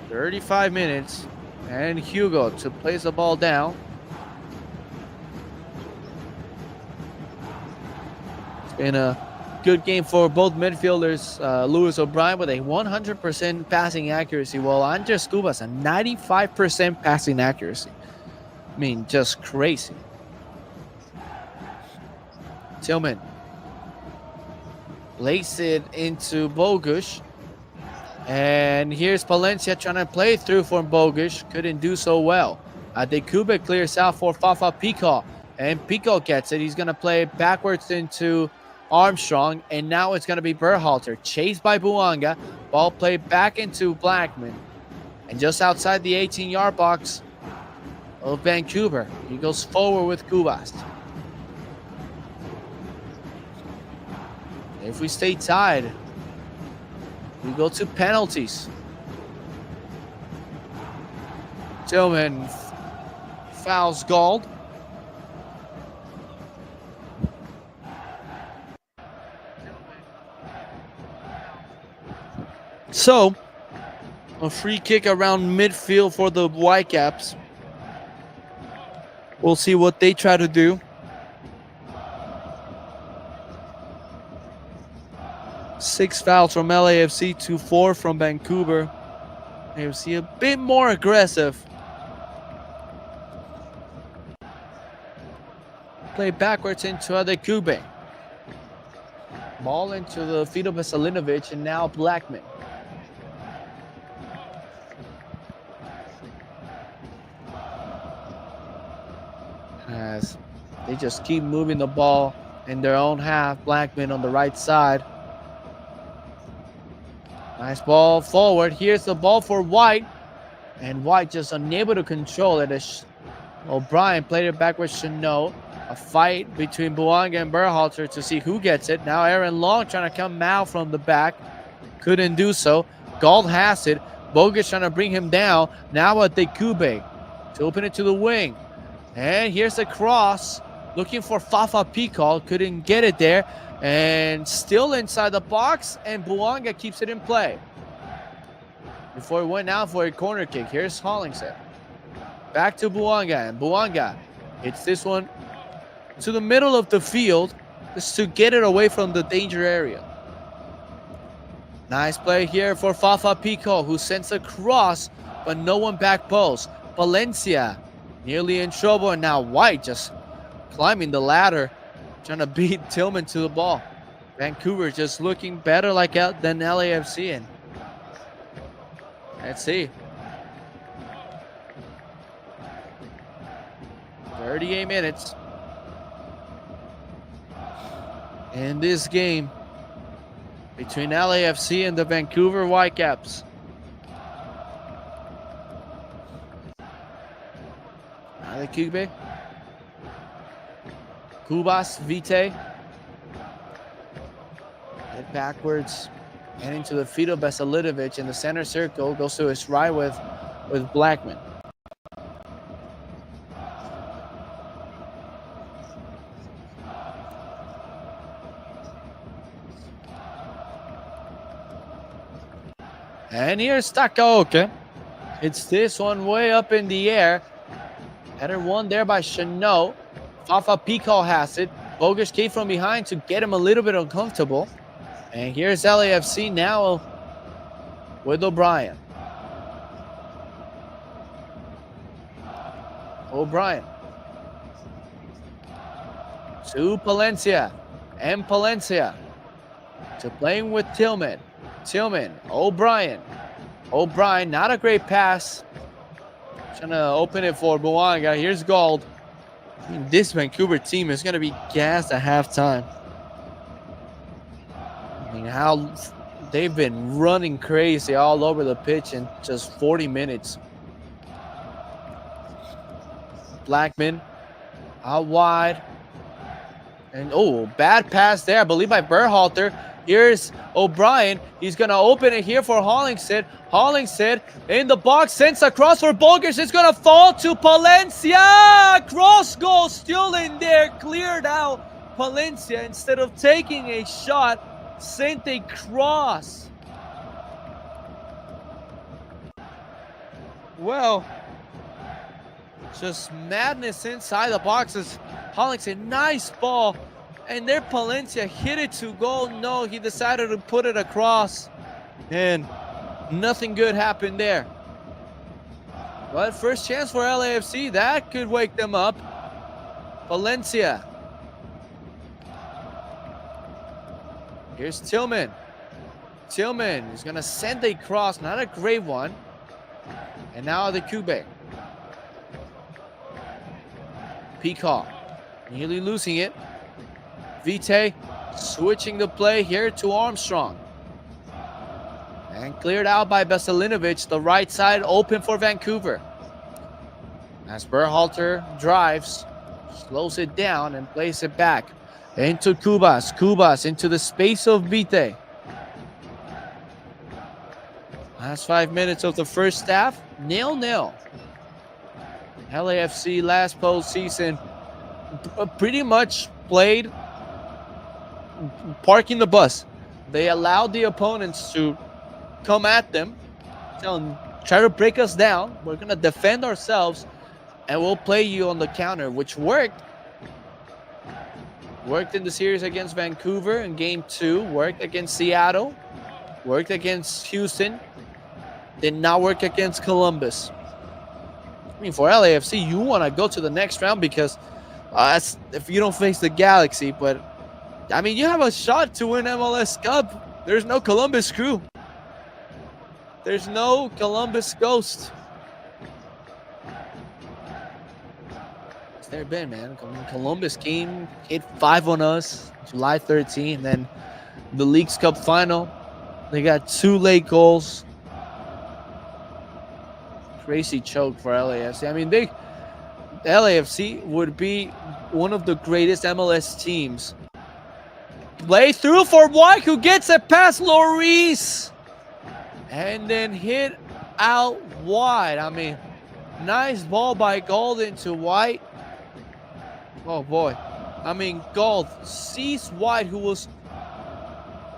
"35 minutes, and Hugo to place the ball down. It's been a good game for both midfielders. Lewis O'Brien with a 100% passing accuracy, while Andres Cubas a 95% passing accuracy. I mean, just crazy. Tillman lays it into Bogusz. And here's Palencia trying to play through for Bogusz. Couldn't do so well. Adekube clears out for Fafa Pico. And Pico gets it. He's going to play backwards into Armstrong. And now it's going to be Berhalter. Chased by Buanga. Ball played back into Blackman. And just outside the 18-yard box of Vancouver, he goes forward with Cubas. If we stay tied, we go to penalties. Tillman fouls Gold. So, a free kick around midfield for the Whitecaps. We'll see what they try to do. 6 fouls from LAFC to 4 from Vancouver. AFC a bit more aggressive. Play backwards into Adekube. Ball into the feet of Veselinovic, and now Blackman. As they just keep moving the ball in their own half. Blackman on the right side. Nice ball forward. Here's the ball for White. And White just unable to control it as O'Brien played it back with Chanot. A fight between Buanga and Berhalter to see who gets it. Now Aaron Long trying to come out from the back. Couldn't do so. Gold has it. Bogusz trying to bring him down. Now Adekube to open it to the wing. And here's the cross. Looking for Fafa Pico. Couldn't get it there. And still inside the box. And Buanga keeps it in play. Before he went out for a corner kick. Here's Hollingshead. Back to Buanga. And Buanga hits this one to the middle of the field just to get it away from the danger area. Nice play here for Fafa Pico, who sends a cross, but no one back post. Valencia nearly in trouble, and now White just climbing the ladder, trying to beat Tillman to the ball. Vancouver just looking better than LAFC. And let's see. 38 minutes in this game between LAFC and the Vancouver Whitecaps. Adekube, Cubas, Vite. Head backwards and into the feet of Veselinovic in the center circle. Goes to his right with Blackman. And here's Takaoka. It's this one way up in the air. Header one there by Chanot. Fafa Pico has it. Bogusz came from behind to get him a little bit uncomfortable. And here's LAFC now with O'Brien. O'Brien. To Palencia. And Palencia. To playing with Tillman. Tillman, O'Brien. O'Brien, not a great pass. Trying to open it for Buanga. Here's Gold. I mean, this Vancouver team is going to be gassed at halftime. I mean, how they've been running crazy all over the pitch in just 40 minutes. Blackman out wide. And, bad pass there, I believe, by Berhalter. Here's O'Brien. He's going to open it here for Hollingshead. Hollingshead in the box. Sends across for Bogusz. It's going to fall to Palencia. Cross goal still in there. Cleared out. Palencia, instead of taking a shot, sent a cross. Well, just madness inside the boxes. Hollingshead, nice ball. And there Palencia hit it to goal. No, he decided to put it across. And nothing good happened there. But first chance for LAFC. That could wake them up. Valencia. Here's Tillman. Tillman is going to send a cross. Not a great one. And now the Cube. Peacock. Nearly losing it. Vite switching the play here to Armstrong. And cleared out by Veselinovic. The right side open for Vancouver. As Berhalter drives, slows it down and plays it back into Cubas. Cubas into the space of Vite. Last 5 minutes of the first half, 0-0. LAFC last postseason pretty much played parking the bus. They allowed the opponents to come at them, try to break us down. We're going to defend ourselves, and we'll play you on the counter, which worked. Worked in the series against Vancouver in Game 2. Worked against Seattle. Worked against Houston. Did not work against Columbus. I mean, for LAFC, you want to go to the next round because if you don't face the Galaxy. But, I mean, you have a shot to win MLS Cup. There's no Columbus Crew. There's no Columbus Ghost. It's there been, man. Columbus came, hit 5 on us July 13th. And then the League's Cup final, they got 2 late goals. Crazy choke for LAFC. I mean, LAFC would be one of the greatest MLS teams. Play through for White, who gets it past Lloris. And then hit out wide. I mean, nice ball by Gold into White. Oh, boy. I mean, Gold sees White, who was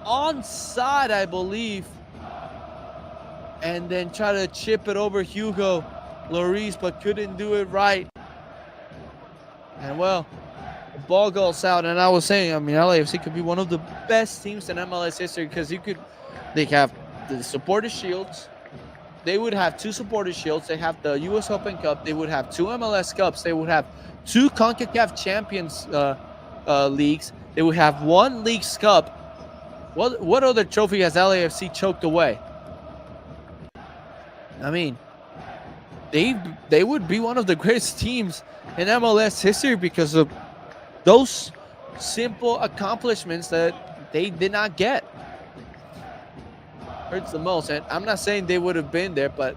onside, I believe. And then try to chip it over Hugo Lloris, but couldn't do it right. And, well, the ball goes out. And I was saying, I mean, LAFC could be one of the best teams in MLS history because they have the supporter shields. They would have 2 supporter shields. They have the U.S. Open Cup. They would have 2 MLS Cups. They would have 2 CONCACAF Champions leagues. They would have 1 Leagues Cup. What other trophy has LAFC choked away? I mean, they would be one of the greatest teams in MLS history because of those simple accomplishments that they did not get. Hurts the most. And I'm not saying they would have been there, but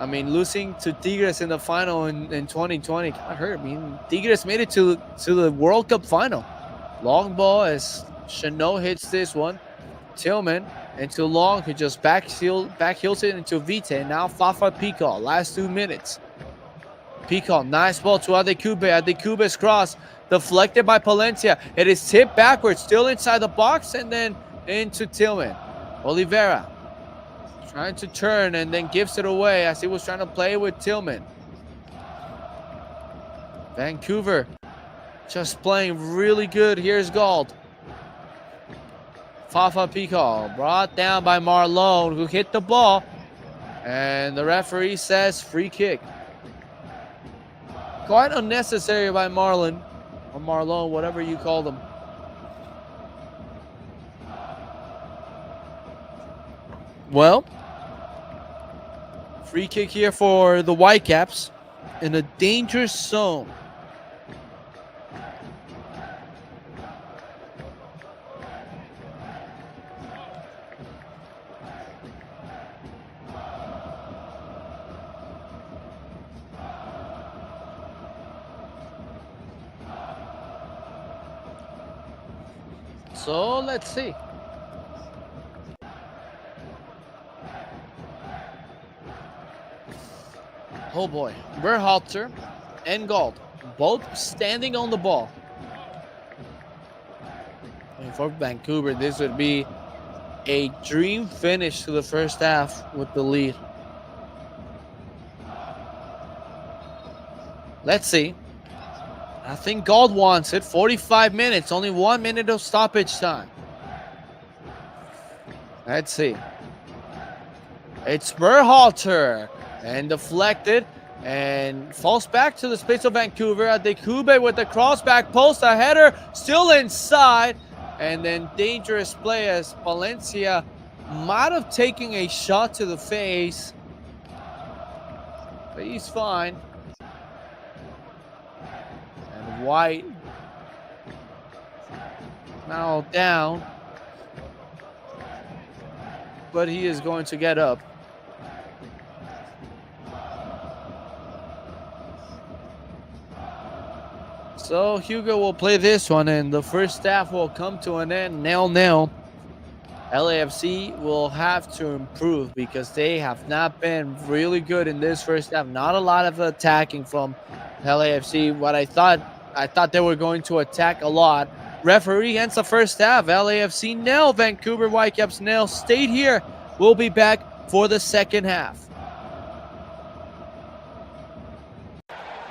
I mean, losing to Tigres in the final in 2020 kind of hurt. I mean, Tigres made it to the World Cup final. Long ball as Chanot hits this one. Tillman into Long, who just backheels it into Vite. And now Fafa Peacock, last 2 minutes. Peacock, nice ball to Adekube. Adekube's cross, deflected by Palencia. It is tipped backwards, still inside the box, and then into Tillman. Oliveira trying to turn and then gives it away as he was trying to play with Tillman. Vancouver just playing really good. Here's Gold. Fafa Peacock brought down by Marlon, who hit the ball. And the referee says free kick. Quite unnecessary by Marlon, or Marlon, whatever you call them. Well, free kick here for the Whitecaps in a dangerous zone. So let's see. Oh boy, Berhalter and Gold both standing on the ball. And for Vancouver, this would be a dream finish to the first half with the lead. Let's see I think God wants it. 45 minutes, only 1 minute of stoppage time. Let's see. It's Berhalter and deflected and falls back to the space of Vancouver. Adekube with the cross back post, a header still inside, and then dangerous play as Valencia might have taken a shot to the face, but he's fine. And White now down, but he is going to get up. So Hugo will play this one, and the first half will come to an end 0-0. LAFC will have to improve because they have not been really good in this first half. Not a lot of attacking from LAFC. I thought they were going to attack a lot. Referee ends the first half. LAFC 0, Vancouver Whitecaps 0. Stayed here. We'll be back for the second half. Thank you.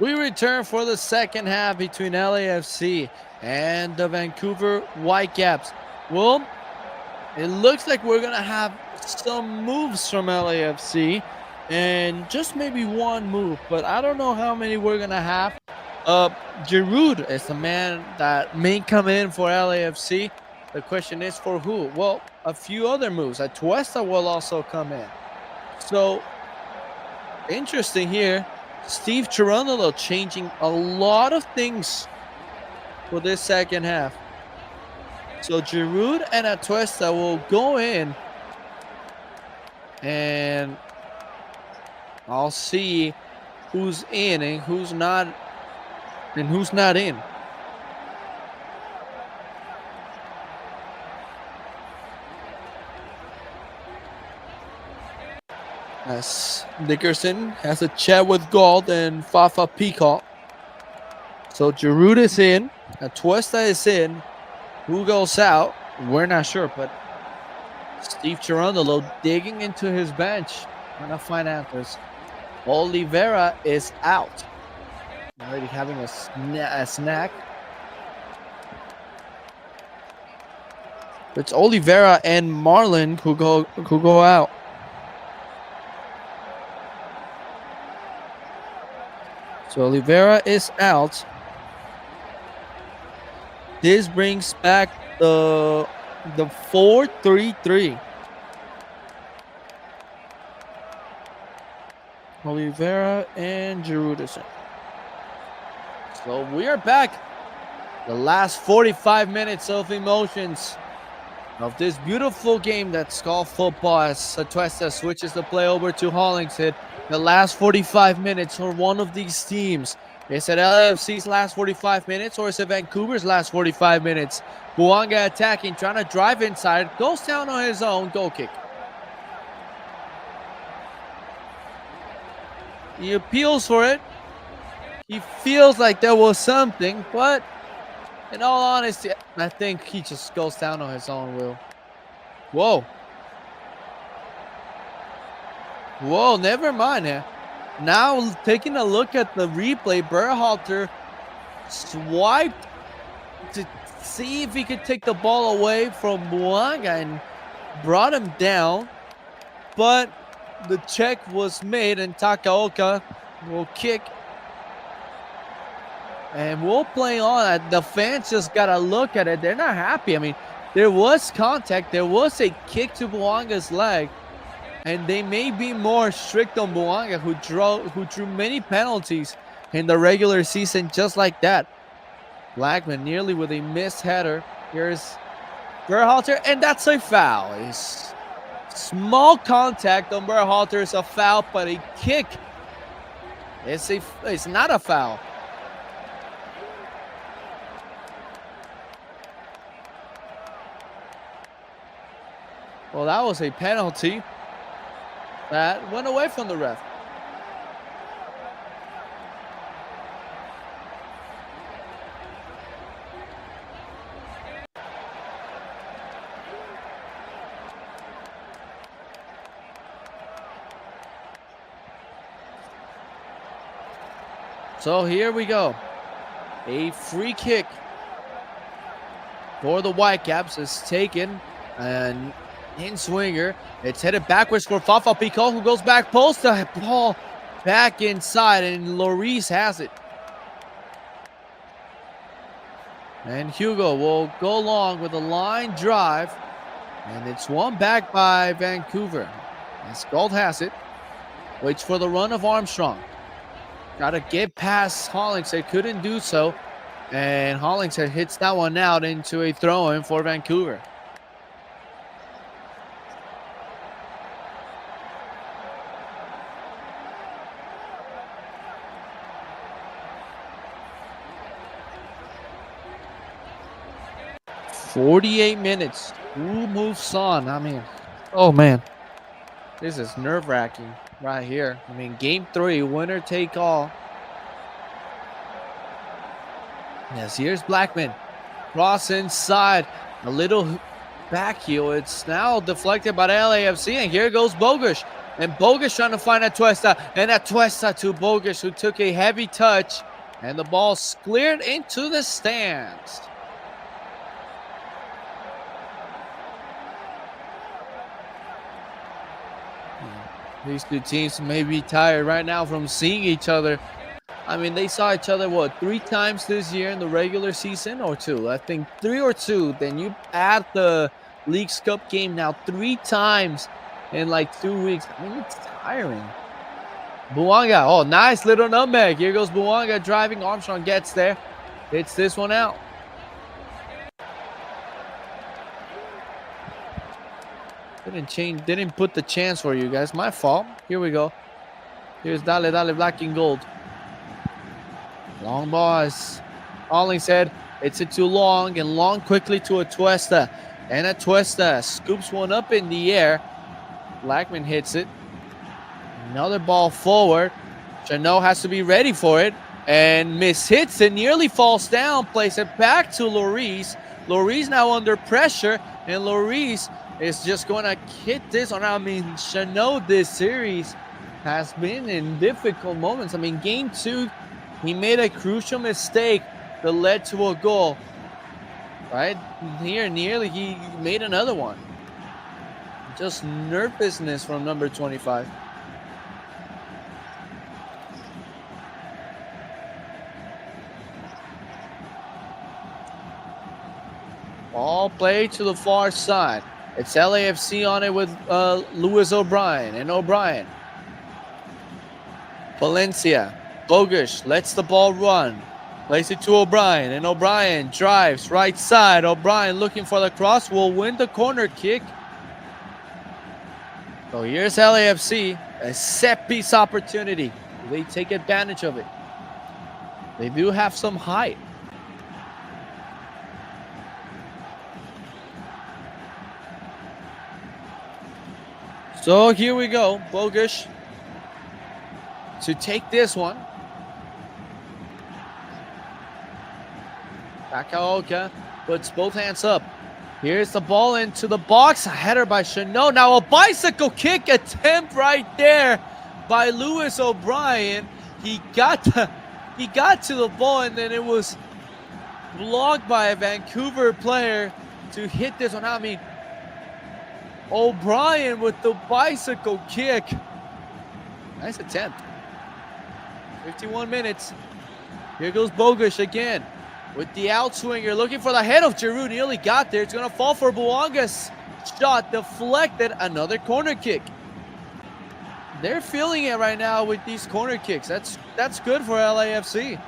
We return for the second half between LAFC and the Vancouver Whitecaps. Well, it looks like we're going to have some moves from LAFC and just maybe one move, but I don't know how many we're going to have. Uh, Giroud is the man that may come in for LAFC. The question is for who? Well, a few other moves. Atuesta will also come in. So interesting here. Steve Cherundolo changing a lot of things for this second half. So Giroud and Atuesta will go in, and I'll see who's in and who's not in. As Nickerson has a chat with Gold and Fafa Peacock. So Giroud is in, Atuesta is in. Who goes out? We're not sure, but Steve Cherundolo digging into his bench, trying to find answers. Oliveira is out. Already having a snack. It's Oliveira and Marlon who go out. So Oliveira is out. This brings back the 4-3-3. Oliveira and Giroud. So we are back. The last 45 minutes of emotions of this beautiful game that's called football, as Atuesta switches the play over to Hollingshead. The last 45 minutes for one of these teams. Is it LAFC's last 45 minutes or is it Vancouver's last 45 minutes? Bouanga attacking, trying to drive inside, goes down on his own, goal kick. He appeals for it. He feels like there was something, but in all honesty, I think he just goes down on his own will. Whoa. Whoa, never mind. Now taking a look at the replay, Berhalter swiped to see if he could take the ball away from Bouanga and brought him down. But the check was made and Takaoka will kick. And we'll play on. The fans just got to look at it. They're not happy. I mean, there was contact. There was a kick to Bouanga's leg. And they may be more strict on Bouanga, who drew many penalties in the regular season just like that. Blackman nearly with a missed header. Here's Berhalter, and that's a foul. It's small contact on Berhalter is a foul, but a kick it's not a foul. Well, that was a penalty that went away from the ref. So here we go. A free kick for the Whitecaps is taken, and in swinger, it's headed backwards for Fafa Picot, who goes back post. The ball back inside, and Lloris has it. And Hugo will go long with a line drive, and it's won back by Vancouver. And Scald has it. Waits for the run of Armstrong. Got to get past Hollingshead, couldn't do so. And Hollingshead hits that one out into a throw-in for Vancouver. "48 minutes. Who moves on?" I mean, oh man, this is nerve-wracking right here. I mean, game 3, winner take all. Yes, here's Blackman. Cross inside. A little back heel. It's now deflected by the LAFC, and here goes Bogusz. And Bogus trying to find Atuesta. And Atuesta to Bogus, who took a heavy touch. And the ball cleared into the stands. These two teams may be tired right now from seeing each other. I mean, they saw each other, what, 3 times this year in the regular season or 2? I think 3 or 2. Then you add the Leagues Cup game now 3 times in like 2 weeks. I mean, it's tiring. Buanga, oh, nice little nutmeg. Here goes Buanga driving. Armstrong gets there. Hits this one out. Didn't put the chance for you guys. My fault. Here we go. Here's Dale Black and Gold. Long ball, as Holling said, it's it too long, and long quickly to Atuesta. And Atuesta scoops one up in the air. Blackman hits it. Another ball forward. Chanot has to be ready for it. And mishits it, nearly falls down, plays it back to Lloris. Lloris now under pressure, and Lloris is just going to hit this one. I mean, Chanot this series has been in difficult moments. I mean, game 2, he made a crucial mistake that led to a goal. Right here, nearly he made another one. Just nervousness from number 25. Ball played to the far side. It's LAFC on it with Lewis O'Brien. And O'Brien. Valencia. Bogus lets the ball run. Plays it to O'Brien. And O'Brien drives right side. O'Brien looking for the cross. Will win the corner kick. So here's LAFC. A set piece opportunity. They take advantage of it. They do have some height. So here we go. Bogus to take this one. Takaoka puts both hands up. Here's the ball into the box. A header by Chanot. Now a bicycle kick attempt right there by Lewis O'Brien. He got to the ball, and then it was blocked by a Vancouver player to hit this one. I mean, O'Brien with the bicycle kick. Nice attempt. 51 minutes. Here goes Bogus again with the outswing. You're looking for the head of Giroud. Nearly got there. It's going to fall for Buanga's shot. Deflected. Another corner kick. They're feeling it right now with these corner kicks. That's good for LAFC.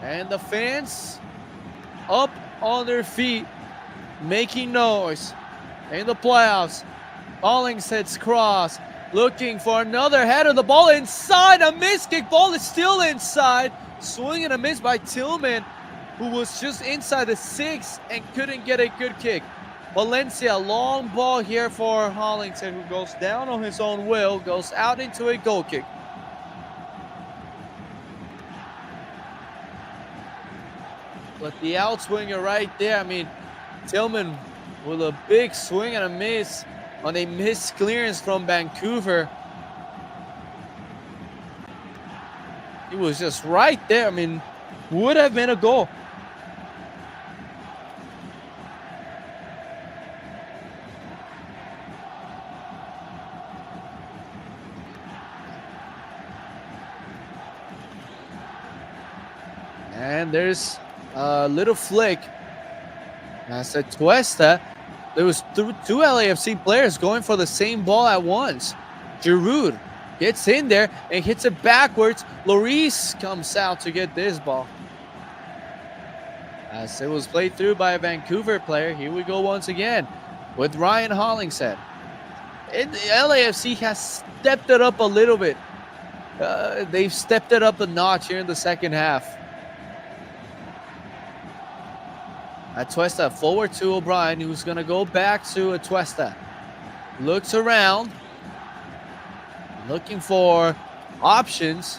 And the fans up on their feet, making noise in the playoffs. Hollingshead's cross, looking for another header. The ball inside, a miss kick. Ball is still inside. Swing and a miss by Tillman, who was just inside the 6 and couldn't get a good kick. Valencia, long ball here for Hollingshead, who goes down on his own will, goes out into a goal kick. But the outswinger right there, I mean, Tillman with a big swing and a miss on a missed clearance from Vancouver. He was just right there. I mean, would have been a goal. And there's a little flick. That's a Atuesta. There was two LAFC players going for the same ball at once. Giroud gets in there and hits it backwards. Lloris comes out to get this ball. As it was played through by a Vancouver player. Here we go once again with Ryan Hollingshead. And LAFC has stepped it up a little bit. They've stepped it up a notch here in the second half. Atuesta forward to O'Brien, who's going to go back to Atuesta. Looks around, looking for options,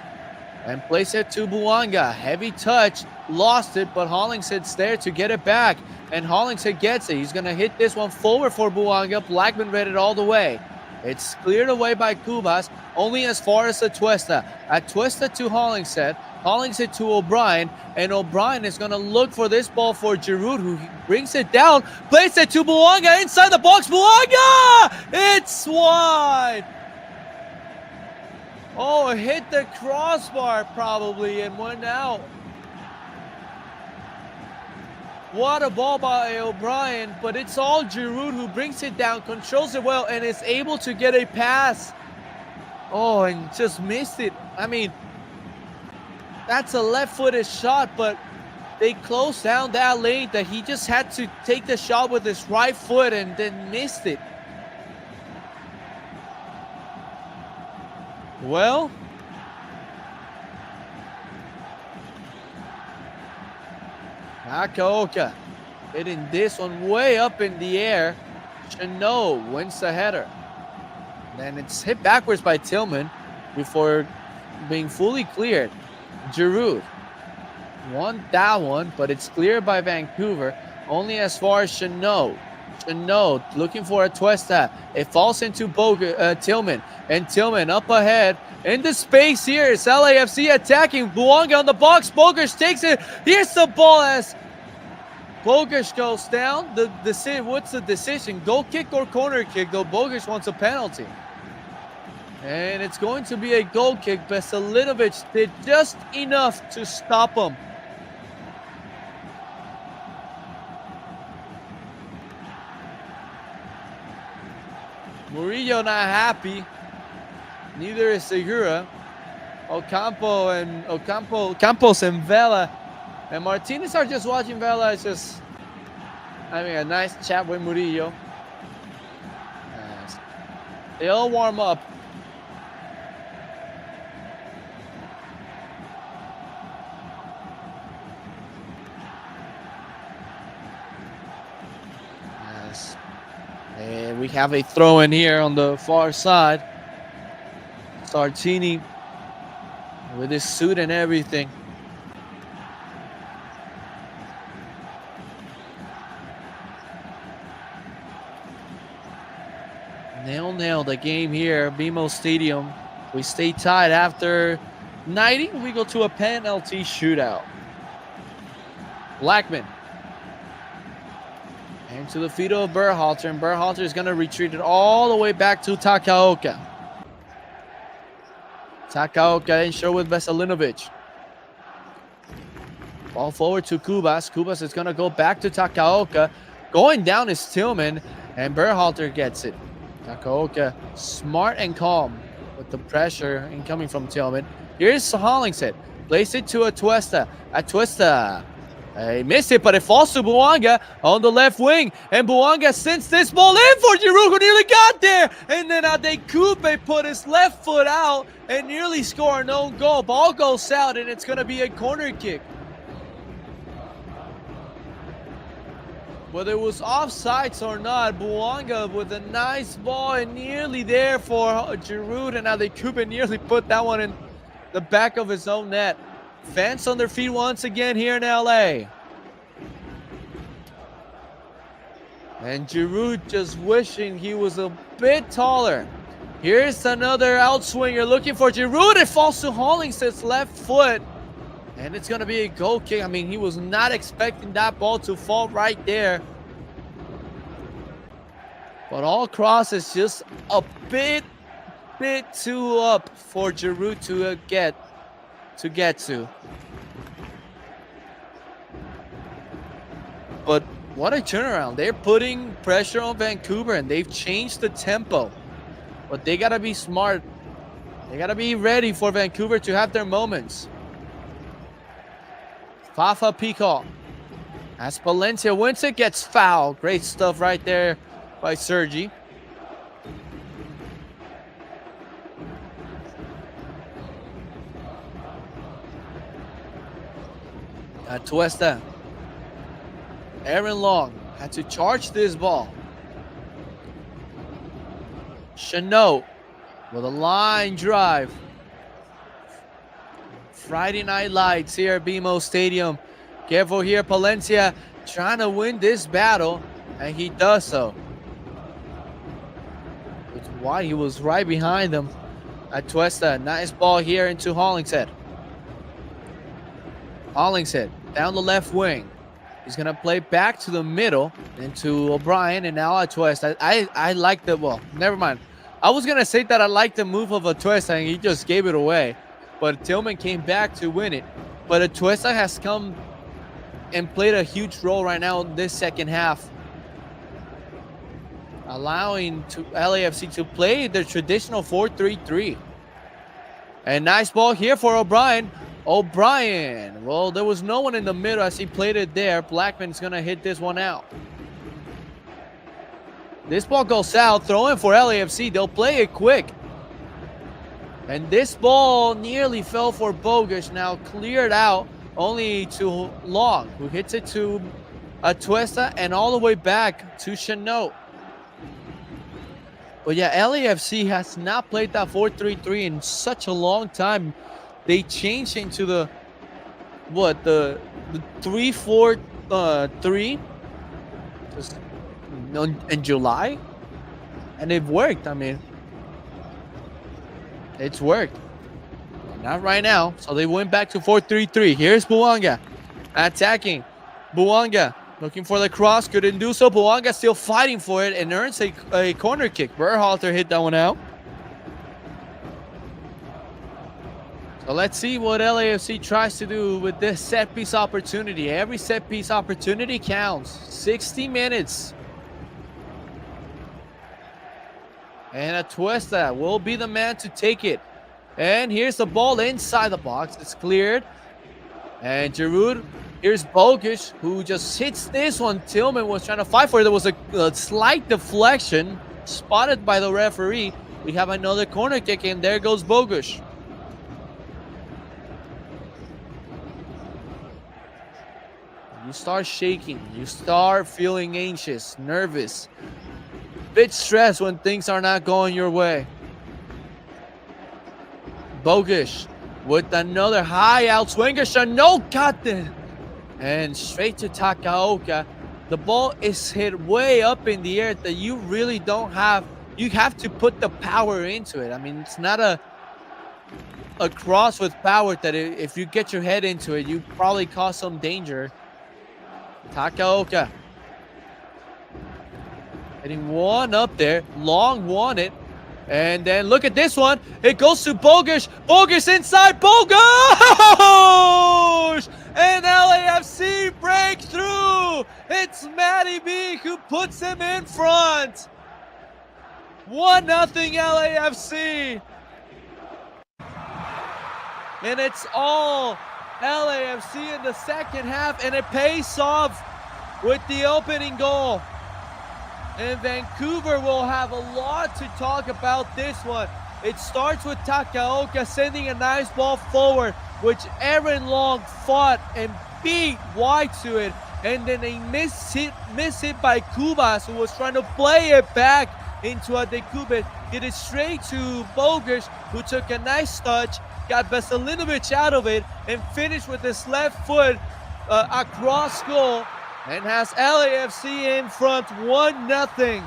and plays it to Buanga. Heavy touch, lost it, but Hollingshead's there to get it back. And Hollingshead gets it. He's going to hit this one forward for Buanga. Blackman read it all the way. It's cleared away by Cubas, only as far as Atuesta. Atuesta to Hollingshead. Hollingshead to O'Brien. And O'Brien is going to look for this ball for Giroud, who brings it down. Plays it to Buanga inside the box. Buanga! It's wide. Oh, it hit the crossbar probably and went out. What a ball by O'Brien, but it's all Giroud who brings it down, controls it well, and is able to get a pass. Oh, and just missed it. I mean, that's a left-footed shot, but they closed down that lane that he just had to take the shot with his right foot and then missed it. Well, Takaoka hitting this one way up in the air. Chanot wins the header. Then it's hit backwards by Tillman before being fully cleared. Giroud won that one, but it's cleared by Vancouver only as far as Chanot. Chanot looking for Atuesta. It falls into Tillman. And Tillman up ahead. In the space here, it's LAFC attacking. Buanga on the box. Bogusz takes it. Here's the ball as Bogusz goes down. What's the decision? Goal kick or corner kick? Though Bogusz wants a penalty. And it's going to be a goal kick. Veselinovic did just enough to stop him. Murillo not happy. Neither is Segura. Campos and Vela and Martinez are just watching Vela. It's just having a nice chat with Murillo. They all warm up. And we have a throw in here on the far side. Sartini with his suit and everything. Nil-nil the game here, BMO Stadium. We stay tied after 90. We go to a penalty shootout. Blackman. And to the feet of Berhalter, and Berhalter is going to retreat it all the way back to Takaoka. Takaoka in show with Veselinovic. Ball forward to Cubas. Cubas is going to go back to Takaoka. Going down is Tillman, and Berhalter gets it. Takaoka smart and calm with the pressure incoming from Tillman. Here's Hollingshead. Plays it to Atuesta. Atuesta. He missed it, but it falls to Buanga on the left wing. And Buanga sends this ball in for Giroud, who nearly got there. And then Adekupe put his left foot out and nearly scored an own goal. Ball goes out, and it's going to be a corner kick. Whether it was offsides or not, Buanga with a nice ball and nearly there for Giroud. And Adekupe nearly put that one in the back of his own net. Fans on their feet once again here in LA. And Giroud just wishing he was a bit taller. Here's another outswinger looking for Giroud. It falls to Hollingshead's left foot. And it's going to be a goal kick. I mean, he was not expecting that ball to fall right there. But all cross is just a bit too up for Giroud to get to. But what a turnaround. They're putting pressure on Vancouver, and they've changed the tempo. But they got to be smart. They got to be ready for Vancouver to have their moments. Fafa Peacock. As Palencia wins it, gets fouled. Great stuff right there by Sergi. Atuesta. Aaron Long had to charge this ball. Chanot with a line drive. Friday Night Lights here at BMO Stadium. Careful here, Palencia trying to win this battle, and he does so. It's why he was right behind them. Atuesta, nice ball here into Hollingshead. Hollingshead down the left wing. He's gonna play back to the middle into O'Brien, and now Atuesta. I like the, well, never mind. I was gonna say that I like the move of Atuesta, and he just gave it away. But Tillman came back to win it. But Atuesta has come and played a huge role right now in this second half, allowing to LAFC to play their traditional 4-3-3. And nice ball here for O'Brien. O'Brien. Well, there was no one in the middle as he played it there. Blackman's going to hit this one out. This ball goes out. Throw in for LAFC. They'll play it quick. And this ball nearly fell for Bogusz. Now cleared out only to Long, who hits it to Atuesta and all the way back to Chanot. But yeah, LAFC has not played that 4-3-3 in such a long time. They changed into the 3-4-3 just in July, and it worked. I mean, it's worked. Not right now, so they went back to 4-3-3. Here's Bouanga attacking. Bouanga looking for the cross, couldn't do so. Bouanga still fighting for it and earns a corner kick. Berhalter hit that one out. So let's see what LAFC tries to do with this set piece opportunity. Every set piece opportunity counts. 60 minutes. And Atuesta will be the man to take it. And here's the ball inside the box. It's cleared. And Giroud, here's Bogusz, who just hits this one. Tillman was trying to fight for it. There was a slight deflection spotted by the referee. We have another corner kick, and there goes Bogusz. You start shaking. You start feeling anxious, nervous, bit stressed when things are not going your way. Bogusz with another high outswinger. Chanot got it. And straight to Takaoka. The ball is hit way up in the air that you really don't have. You have to put the power into it. I mean, it's not a cross with power that if you get your head into it, you probably cause some danger. Takaoka hitting one up there. Long won it. And then look at this one. It goes to Bogusz. Bogusz inside. Bogusz! And LAFC break through. It's Matty B who puts him in front. 1-0 LAFC. And it's all LAFC in the second half. And it pays off with the opening goal. And Vancouver will have a lot to talk about this one. It starts with Takaoka sending a nice ball forward, which Aaron Long fought and beat wide to it. And then a miss hit by Kubas, who was trying to play it back into Adekube. Hit it straight to Bogusz, who took a nice touch, got Veselinovic out of it, and finished with his left foot across goal. And has LAFC in front 1-0.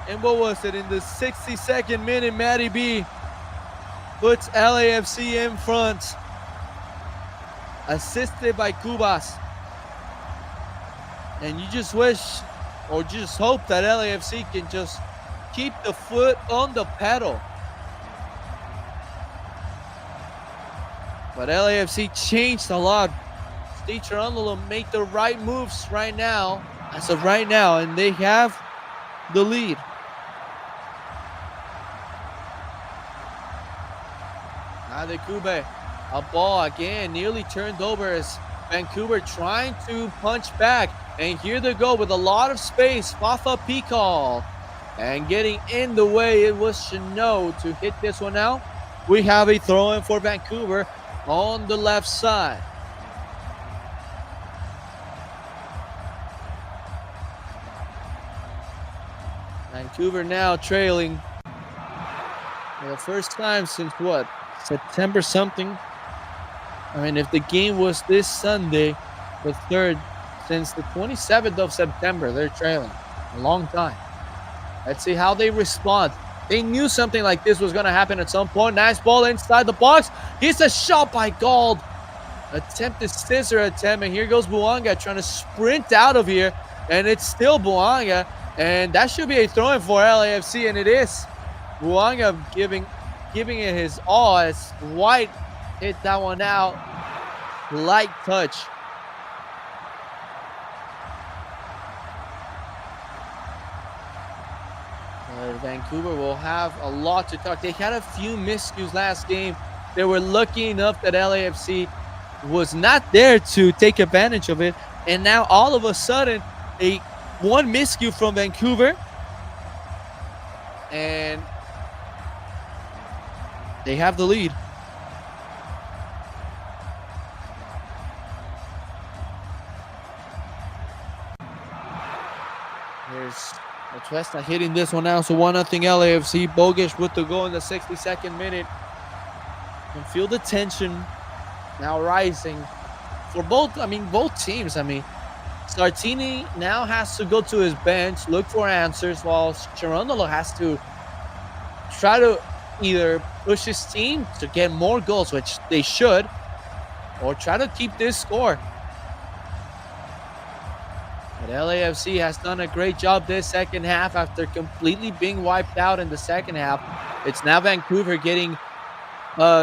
And what was it? In the 62nd minute, Matty B puts LAFC in front. Assisted by Kubas. And you just wish, or just hope, that LAFC can just keep the foot on the pedal. But LAFC changed a lot. Steve Cherundolo made the right moves right now, as of right now, and they have the lead. Adekube, a ball again, nearly turned over as Vancouver trying to punch back. And here they go with a lot of space. Fafa Pikal. And getting in the way, it was Chanot to hit this one out. We have a throw-in for Vancouver on the left side. Vancouver now trailing for the first time since what? September something. I mean, if the game was this Sunday, the third, since the 27th of September, they're trailing a long time. Let's see how they respond. They knew something like this was going to happen at some point. Nice ball inside the box. Here's a shot by Gold. Attempted scissor attempt, and here goes Buanga trying to sprint out of here, and it's still Buanga, and that should be a throw-in for LAFC, and it is. Buanga giving it his all as White hit that one out. Light touch. Vancouver will have a lot to talk. They had a few miscues last game. They were lucky enough that LAFC was not there to take advantage of it, and now all of a sudden one miscue from Vancouver, and they have the lead. Here's Atuesta hitting this one out, so 1-0 LAFC. Bogish with the goal in the 62nd minute. You can feel the tension now rising for both teams. Sartini now has to go to his bench, look for answers, while Cherundolo has to try to either push his team to get more goals, which they should, or try to keep this score. But LAFC has done a great job this second half after completely being wiped out in the second half. It's now Vancouver getting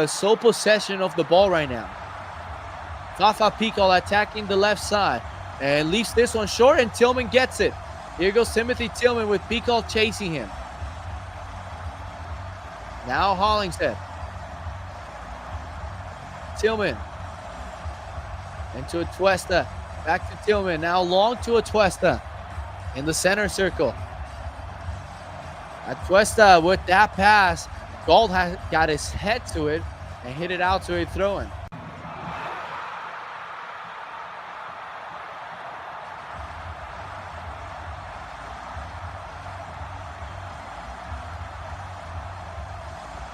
sole possession of the ball right now. Fafa Pico attacking the left side and leaves this one short, and Tillman gets it. Here goes Timothy Tillman with Pico chasing him. Now Hollingshead. Tillman. Into Atuesta. Back to Tillman. Now long to Atuesta. In the center circle. Atuesta with that pass. Gold has got his head to it and hit it out to a throw-in.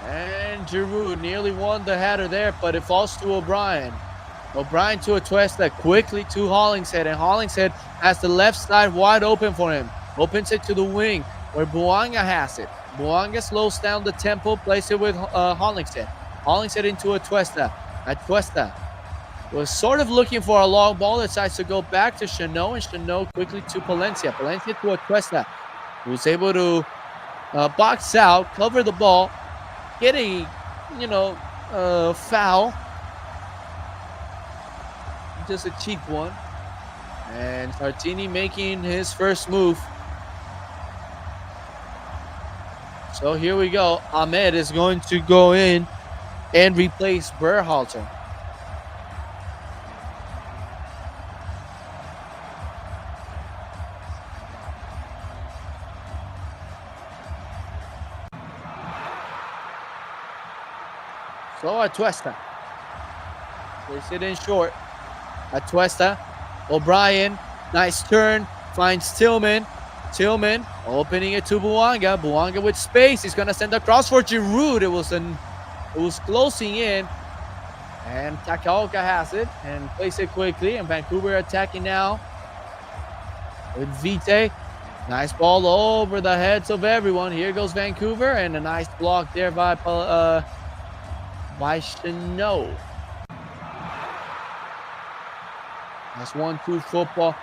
And Giroud nearly won the header there, but it falls to O'Brien. O'Brien to Atuesta, quickly to Hollingshead, and Hollingshead has the left side wide open for him. Opens it to the wing where Buanga has it. Buanga slows down the tempo, plays it with Hollingshead. Hollingshead into Atuesta. Atuesta was sort of looking for a long ball, decides to go back to Chanot, and Chanot quickly to Palencia. Palencia to Atuesta, who's able to box out, cover the ball, get a, foul. Just a cheap one. And Sartini making his first move. So here we go. Ahmed is going to go in and replace Berhalter. So Atuesta. They sit in short. Atuesta. O'Brien. Nice turn. Finds Tillman. Tillman opening it to Buanga. Buanga with space. He's going to send across for Giroud. It was closing in. And Takaoka has it and plays it quickly. And Vancouver attacking now with Vite. Nice ball over the heads of everyone. Here goes Vancouver. And a nice block there by Chanot. That's 1-2 football.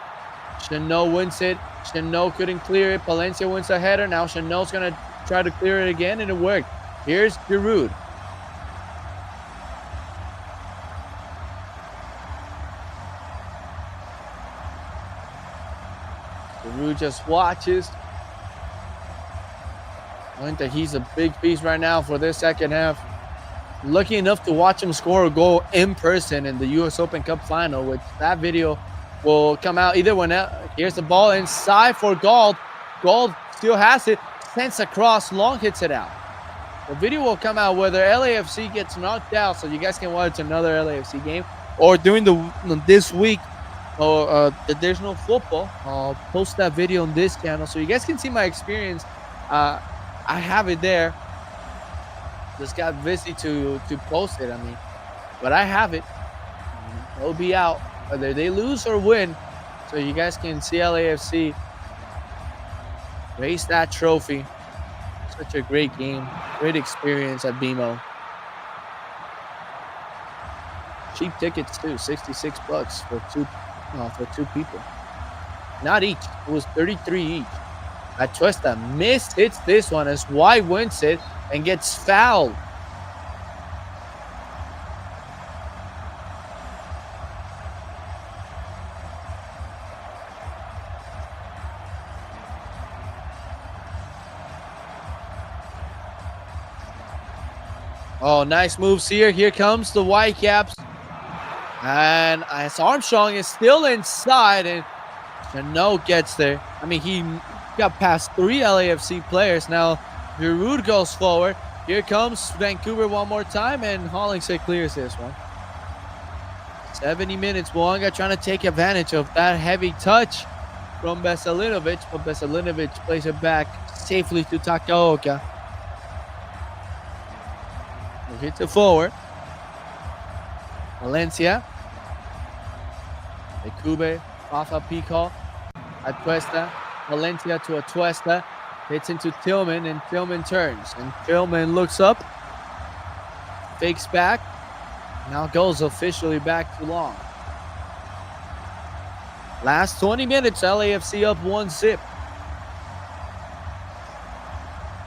Chanot wins it. Chanot couldn't clear it. Palencia wins a header. Now Chanot's going to try to clear it again, and it worked. Here's Giroud. Giroud just watches. I think that he's a big piece right now for this second half. Lucky enough to watch him score a goal in person in the U.S. Open Cup final, which that video will come out either when. Here's the ball inside for Gold. Gold still has it, sends across, long hits it out. The video will come out whether LAFC gets knocked out, so you guys can watch another LAFC game, or during this week, or there's no football. I'll post that video on this channel so you guys can see my experience. I have it there. Just got busy to post it, but I have it. They'll be out whether they lose or win. So you guys can see LAFC raise that trophy. Such a great game, great experience at BMO. Cheap tickets too, $66 for two people. Not each. It was 33 each. Atuesta hits this one as White wins it and gets fouled. Oh, nice moves here. Here comes the Whitecaps. And as Armstrong is still inside and Chanot gets there. I mean, he got past 3 LAFC players. Now, Giroud goes forward. Here comes Vancouver one more time, and Hollingshead clears this one. 70 minutes. Bouanga trying to take advantage of that heavy touch from Veselinovic, but Veselinovic plays it back safely to Takaoka. He hits it forward. Valencia. Ekube, Fafa Pico, Atuesta, Valencia to Atuesta, hits into Tillman, and Tillman turns, and Tillman looks up, fakes back, now goes officially back too long. Last 20 minutes, LAFC up 1-0.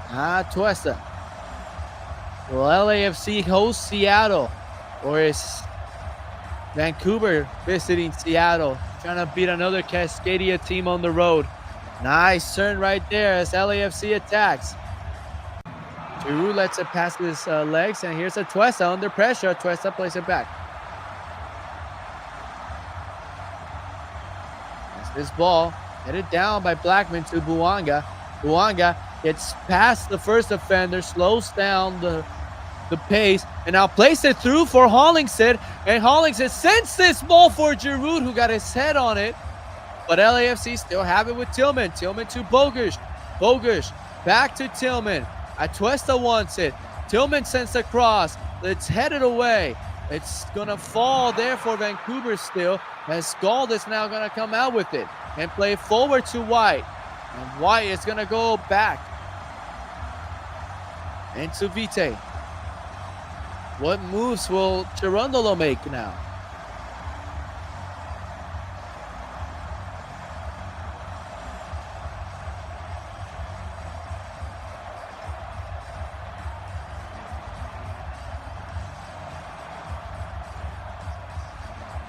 Atuesta. Will LAFC host Seattle, or is Vancouver visiting Seattle, trying to beat another Cascadia team on the road? Nice turn right there as LAFC attacks. Giroud lets it pass his legs, and here's Atuesta under pressure. Atuesta plays it back. That's this ball headed down by Blackman to Bouanga. Bouanga gets past the first defender, slows down the pace, and now plays it through for Hollingshead, and Hollingshead sends this ball for Giroud, who got his head on it, but LAFC still have it with Tillman. Tillman to Bogusz. Bogusz back to Tillman. Atuesta wants it. Tillman sends a cross. It's headed away. It's gonna fall there for Vancouver still, as Gold is now gonna come out with it and play forward to White, and White is gonna go back into Vite. What moves will Cherundolo make now?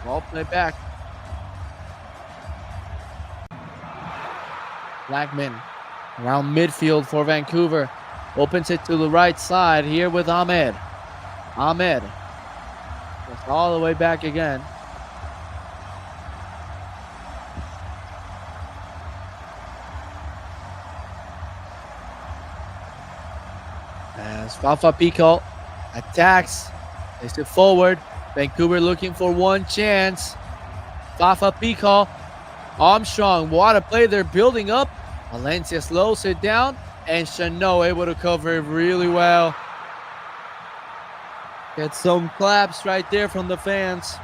Ball play back. Blackman around midfield for Vancouver. Opens it to the right side here with Ahmed. Ahmed. That's all the way back again. As Fafa Pico attacks. Takes it forward. Vancouver looking for one chance. Fafa Pico. Armstrong. What a play. They're building up. Valencia slows it down. And Chanot able to cover it really well. Get some claps right there from the fans.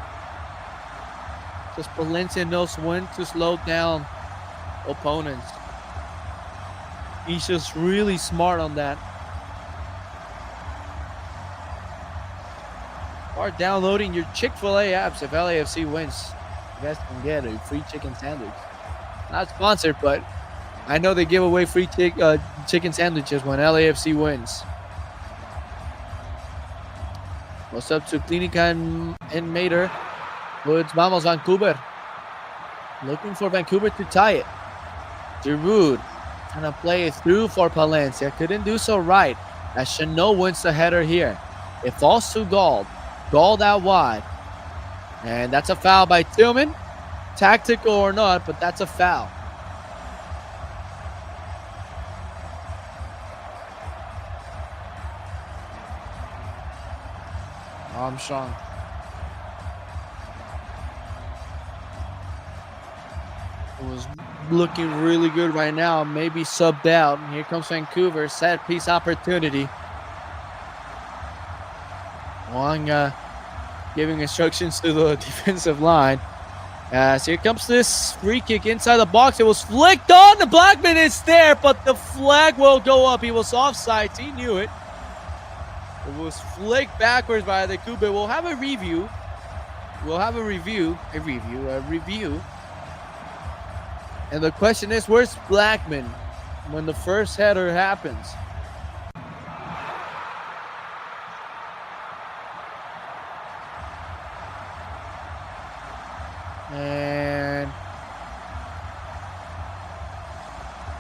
Just Valencia knows when to slow down opponents. He's just really smart on that. Start downloading your Chick-fil-A apps. If LAFC wins, you guys can get a free chicken sandwich. Not sponsored, but I know they give away free chicken sandwiches when LAFC wins. What's up to Clinica and Mater? Woods, vamos Vancouver. Looking for Vancouver to tie it. Giroud trying to play it through for Palencia. Couldn't do so right as Chanot wins the header here. It falls to Gold. Gold out wide. And that's a foul by Tillman. Tactical or not, but that's a foul. Armstrong. It was looking really good right now. Maybe subbed out. Here comes Vancouver. Set piece opportunity. Wanga giving instructions to the defensive line. As here comes this free kick inside the box. It was flicked on. The Blackman is there, but the flag will go up. He was offside. He knew it. It was flicked backwards by the Kube. We'll have a review. A review. And the question is, where's Blackman when the first header happens? And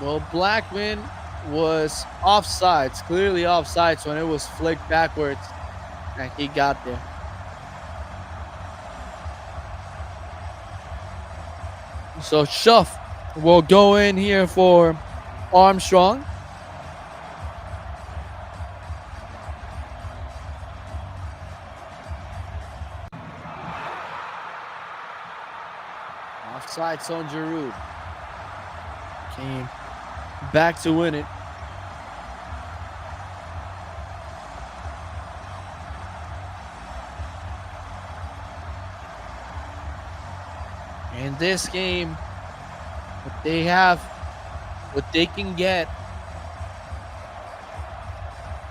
well, Blackman was offsides, clearly offsides when it was flicked backwards, and he got there. So Schuff will go in here for Armstrong. Offsides on Giroud. Came back to win it. In this game, what they have, what they can get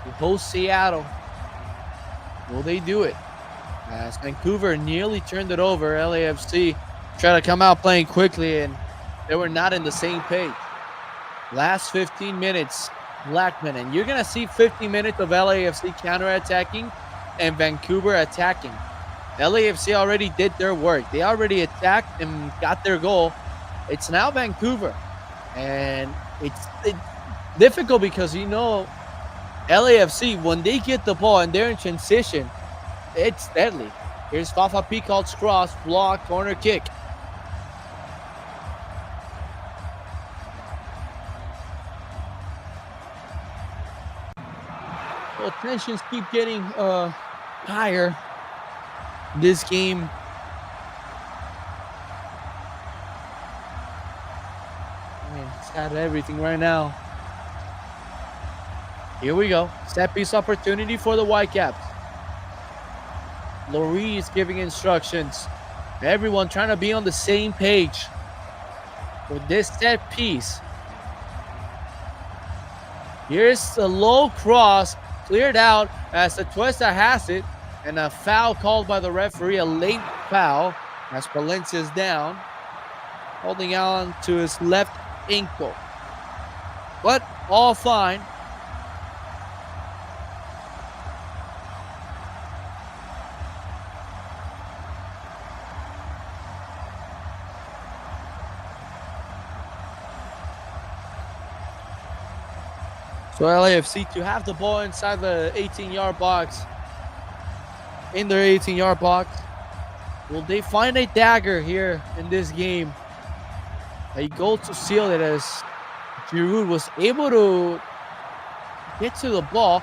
to host Seattle, will they do it? As Vancouver nearly turned it over, LAFC tried to come out playing quickly, and they were not in the same page. Last 15 minutes, Blackman, and you're going to see 15 minutes of LAFC counterattacking and Vancouver attacking. LAFC already did their work. They already attacked and got their goal. It's now Vancouver. And it's difficult because, you know, LAFC, when they get the ball and they're in transition, it's deadly. Here's Fafa Pical's cross, block, corner kick. Well, tensions keep getting higher. This game, I mean, it's got everything right now. Here we go. Set piece opportunity for the Whitecaps. Laurie is giving instructions. Everyone trying to be on the same page with this set piece. Here's the low cross, cleared out as the Tuesta has it. And a foul called by the referee, a late foul, as Palencia's down, holding on to his left ankle. But all fine. So LAFC to have the ball inside the 18-yard box. In their 18-yard box. Will they find a dagger here in this game? A goal to seal it as Giroud was able to get to the ball.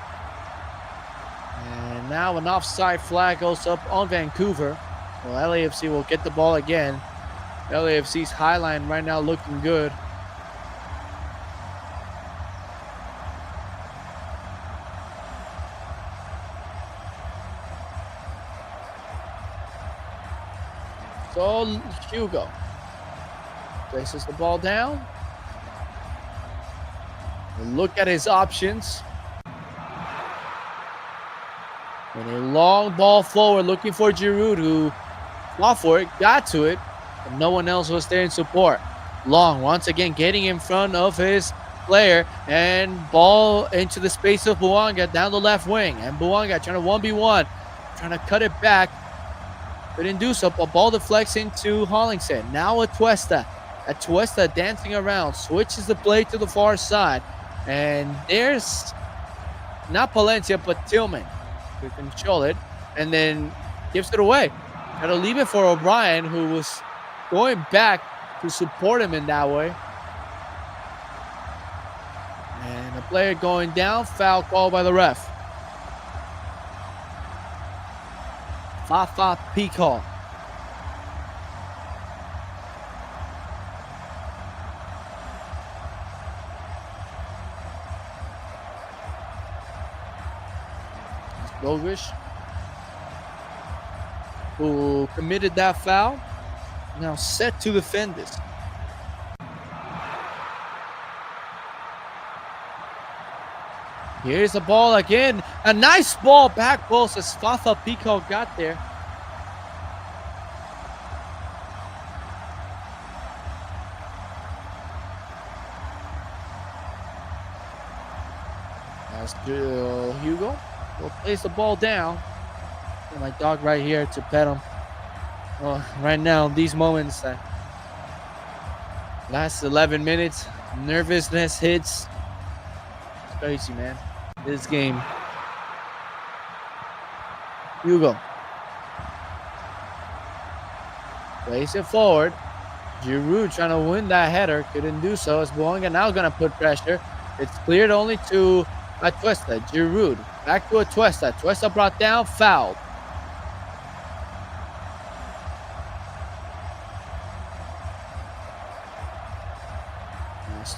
And now an offside flag goes up on Vancouver. Well, LAFC will get the ball again. LAFC's high line right now looking good. So Hugo places the ball down. And look at his options. And a long ball forward looking for Giroud, who fought for it, got to it, but no one else was there in support. Long once again getting in front of his player, and ball into the space of Buanga down the left wing. And Buanga trying to 1v1, trying to cut it back. Couldn't do so, but ball deflects into Hollingshead. Now Atuesta. Atuesta dancing around, switches the play to the far side. And there's not Palencia, but Tillman to control it. And then gives it away. Got to leave it for O'Brien, who was going back to support him in that way. And the player going down, foul called by the ref. Fafa Pical. Bogish. who committed that foul, now set to defend this. Here's the ball again. A nice ball back post as Fafa Pico got there. As Hugo will place the ball down. Got my dog right here to pet him. Well, right now, these moments, last 11 minutes, nervousness hits. It's crazy, man. This game. Hugo. Plays it forward. Giroud trying to win that header. Couldn't do so. As Boanga now going to put pressure. It's cleared only to Atuesta. Giroud. Back to Atuesta. Atuesta brought down. Fouled.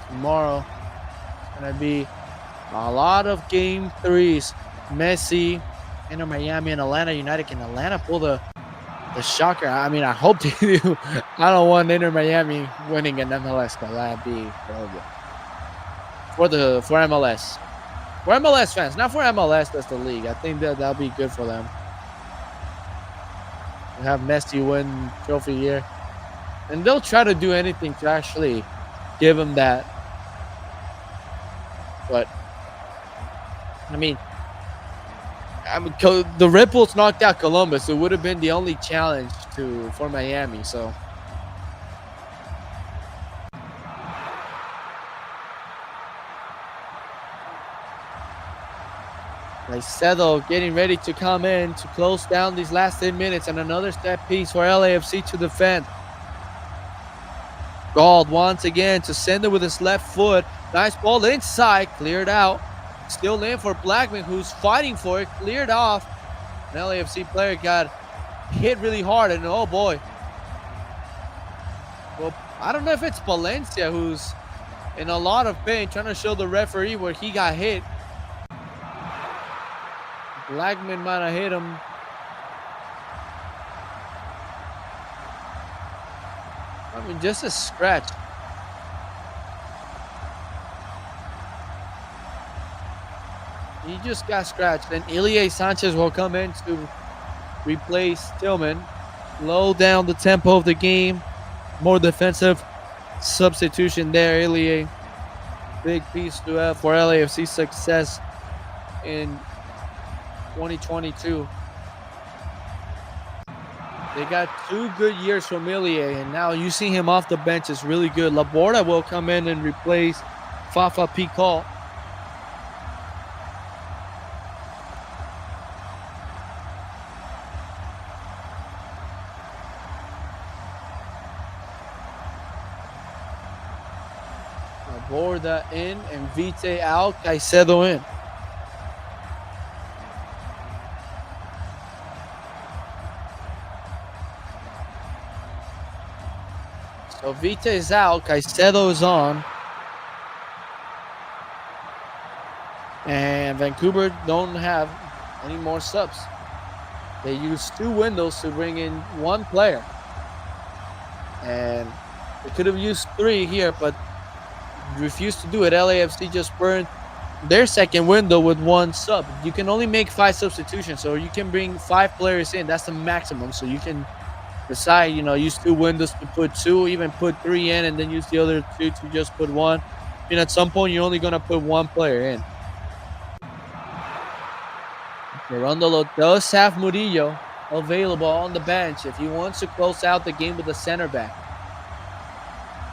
Tomorrow it's going to be a lot of game threes. Messi, Inter Miami, and Atlanta United. Can Atlanta pull the shocker? I mean, I hope they do. I don't want Inter Miami winning an MLS, but that'd be horrible. For MLS. For MLS fans, not for MLS, that's the league. I think that'll be good for them. To have Messi win trophy here. And they'll try to do anything to actually give him that. But I mean, the Ripples knocked out Columbus. It would have been the only challenge for Miami. So Caicedo getting ready to come in to close down these last 10 minutes, and another set piece for LAFC to defend. Gauld once again to send it with his left foot. Nice ball inside, cleared out. Still in for Blackman, who's fighting for it. Cleared off. An LAFC player got hit really hard, and oh boy. Well, I don't know if it's Valencia who's in a lot of pain, trying to show the referee where he got hit. Blackman might have hit him. I mean, just a scratch. He just got scratched. And Ilie Sanchez will come in to replace Tillman. Slow down the tempo of the game. More defensive substitution there. Ilie, big piece to have for LAFC success in 2022. They got 2 good years from Ilie, and now you see him off the bench is really good. Laborda will come in and replace Fafa Picault. Laborda in and Vite out, Caicedo in. So Vite is out, Caicedo is on. And Vancouver don't have any more subs. They used 2 windows to bring in 1 player. And they could have used 3 here, but refused to do it. LAFC just burned their second window with 1 sub. You can only make 5 substitutions, so you can bring 5 players in. That's the maximum. So you can decide, use 2 windows to put 2, even put 3 in, and then use the other 2 to just put 1. At some point, you're only going to put 1 player in. Garondolo does have Murillo available on the bench if he wants to close out the game with a center back.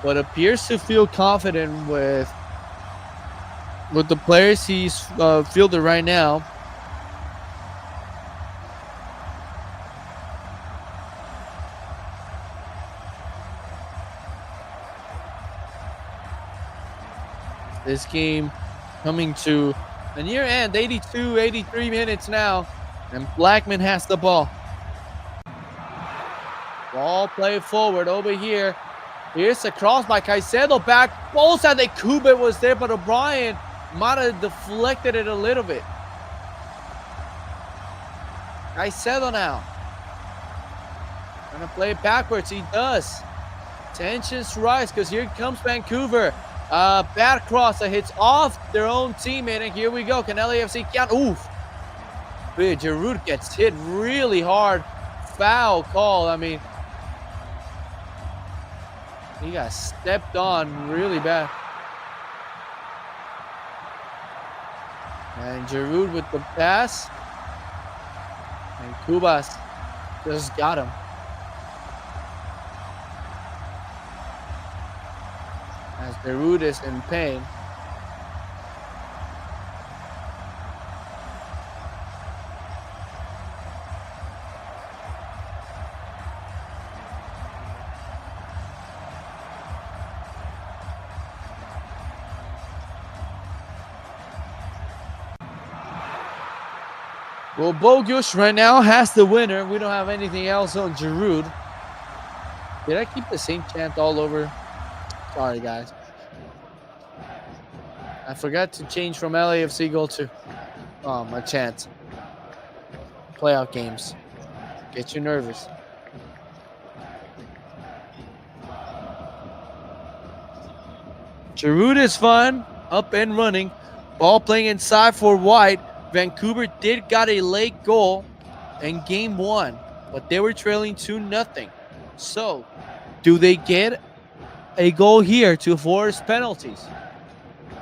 But appears to feel confident with the players he's fielded right now. This game coming to the near end, 82, 83 minutes now, and Blackman has the ball. Ball played forward over here. Here's a cross by Caicedo, back post, and the Kubit was there, but O'Brien might have deflected it a little bit. Caicedo now. Gonna play it backwards. He does. Tensions rise because here comes Vancouver. Bad cross that hits off their own teammate. And here we go. Can LAFC count? Oof. Giroud gets hit really hard. Foul call. I mean, he got stepped on really bad. And Giroud with the pass. And Cubas just got him. As Giroud is in pain. Well, Bogusz right now has the winner. We don't have anything else on Giroud. Did I keep the same chant all over? Sorry, guys. I forgot to change from LAFC goal to my chant. Playoff games. Get you nervous. Giroud is fun. Up and running. Ball playing inside for White. Vancouver did got a late goal in game 1, but they were trailing 2-0. So, do they get a goal here to force penalties?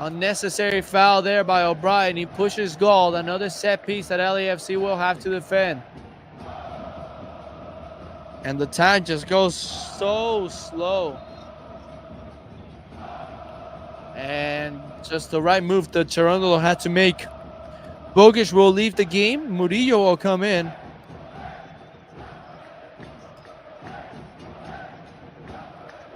Unnecessary foul there by O'Brien. He pushes goal. Another set piece that LAFC will have to defend. And the time just goes so slow. And just the right move that Cherundolo had to make. Bogusz will leave the game. Murillo will come in.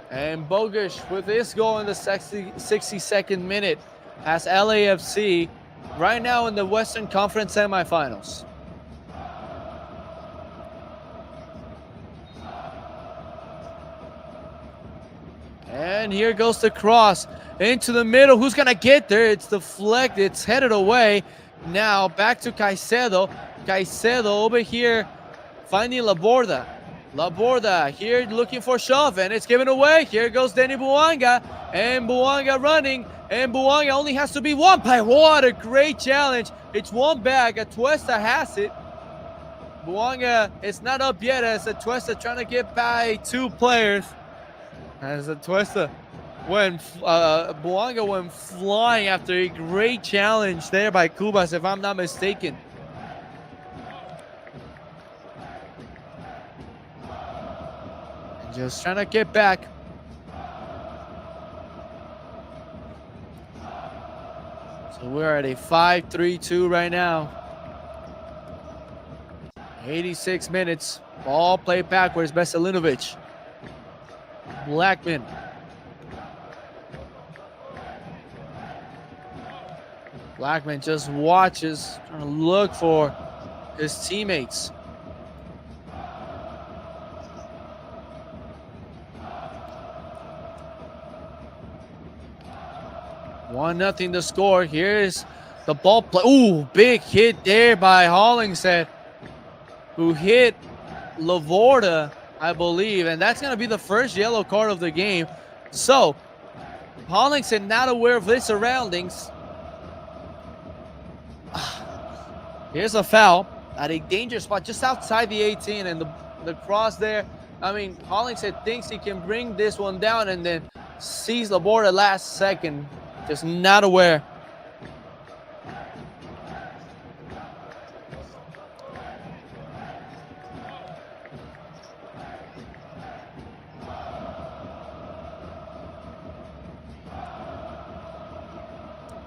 And Bogusz with this goal in the 62nd minute has LAFC right now in the Western Conference semifinals. And here goes the cross into the middle. Who's going to get there? It's deflected. It's headed away. Now back to Caicedo. Caicedo over here finding Laborda. Laborda here looking for shove, and it's given away. Here goes Denny Bouanga, and Bouanga running, and Bouanga only has to be one play. What a great challenge. It's one back. Atuesta has it. Bouanga is not up yet as Atuesta trying to get by 2 players. As Atuesta Bouanga went flying after a great challenge there by Cubas, if I'm not mistaken. And just trying to get back. So we're at a 5-3-2 right now. 86 minutes. Ball played backwards. Veselinovic. Blackman. Blackman just watches, trying to look for his teammates. One nothing to score. Here's the ball play. Ooh, big hit there by Hollingshead, who hit Lavorda, I believe, and that's going to be the first yellow card of the game. So, Hollingshead not aware of his surroundings. Here's a foul at a dangerous spot just outside the 18, and the cross there. I mean, Hollingshead thinks he can bring this one down and then sees Laborda last second. Just not aware.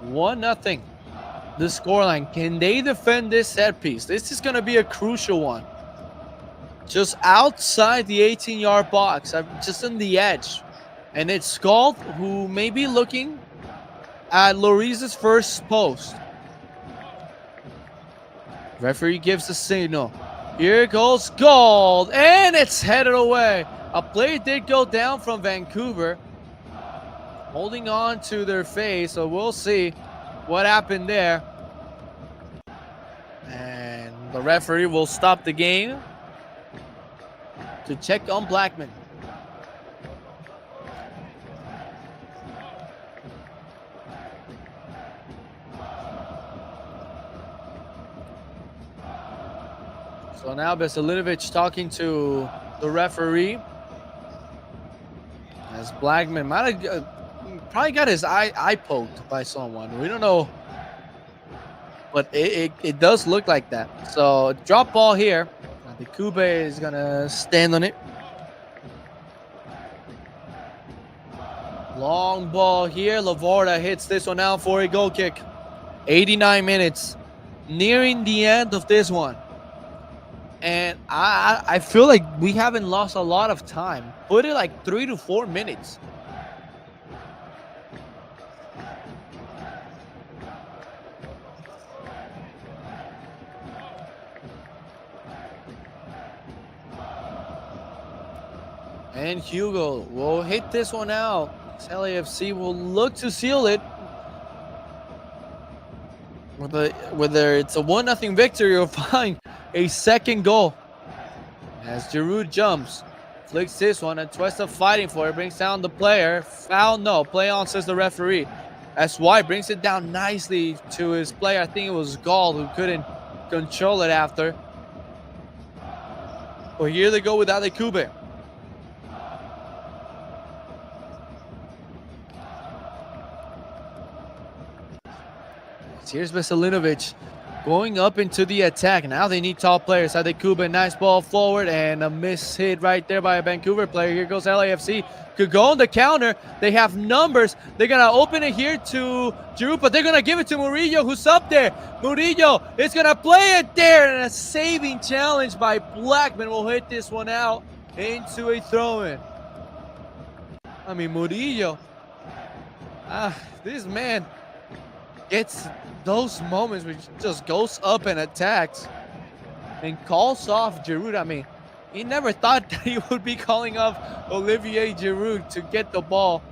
One nothing. The scoreline. Can they defend this set piece? This is going to be a crucial one. Just outside the 18-yard box, just on the edge. And it's Scald who may be looking at Lloris's first post. Referee gives the signal. Here goes Scald, and it's headed away. A play did go down from Vancouver, holding on to their face, so we'll see what happened there. And the referee will stop the game. to check on Blackman. So now Veselinovic talking to the referee. As Blackman might have probably got his eye poked by someone. We don't know. But it does look like that. So drop ball here. The Kube is going to stand on it. Long ball here. Lavorda hits this one out for a goal kick. 89 minutes. Nearing the end of this one. And I feel like we haven't lost a lot of time. Put it like 3 to 4 minutes. And Hugo will hit this one out. LAFC will look to seal it. Whether it's a 1-0 victory or find a second goal. As Giroud jumps, flicks this one, and Tuesta fighting for it, brings down the player. Foul, no. Play on, says the referee. As White brings it down nicely to his player. I think it was Gall who couldn't control it after. But here they go without a Kube. Here's Veselinovic going up into the attack. Now they need tall players. Adekube, nice ball forward, and a miss hit right there by a Vancouver player. Here goes LAFC. Could go on the counter. They have numbers. They're going to open it here to Giroud, but they're going to give it to Murillo, who's up there. Murillo is going to play it there, and a saving challenge by Blackman will hit this one out into a throw-in. I mean, Murillo. This man gets those moments where he just goes up and attacks and calls off Giroud. I mean, he never thought that he would be calling off Olivier Giroud to get the ball.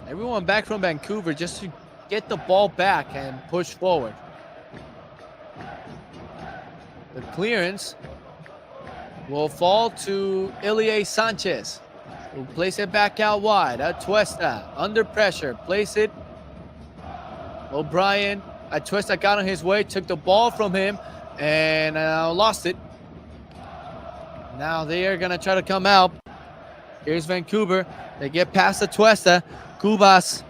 Everyone back from Vancouver just to get the ball back and push forward. The clearance will fall to Ilie Sanchez, who plays it back out wide. Atuesta under pressure, place it. O'Brien, Atuesta got on his way, took the ball from him, and lost it. Now they are gonna try to come out. Here's Vancouver. They get past Atuesta. Cubas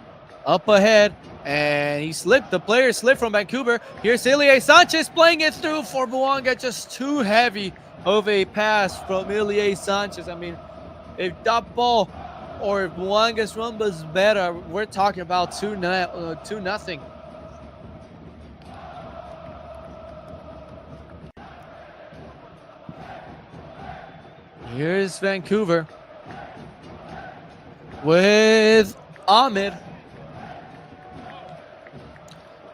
up ahead, and he slipped. The player slipped from Vancouver. Here's Ilie Sanchez playing it through for Buanga, just too heavy of a pass from Ilie Sanchez. I mean, if that ball or if Buanga's run was better, we're talking about 2-0. Here's Vancouver with Ahmed.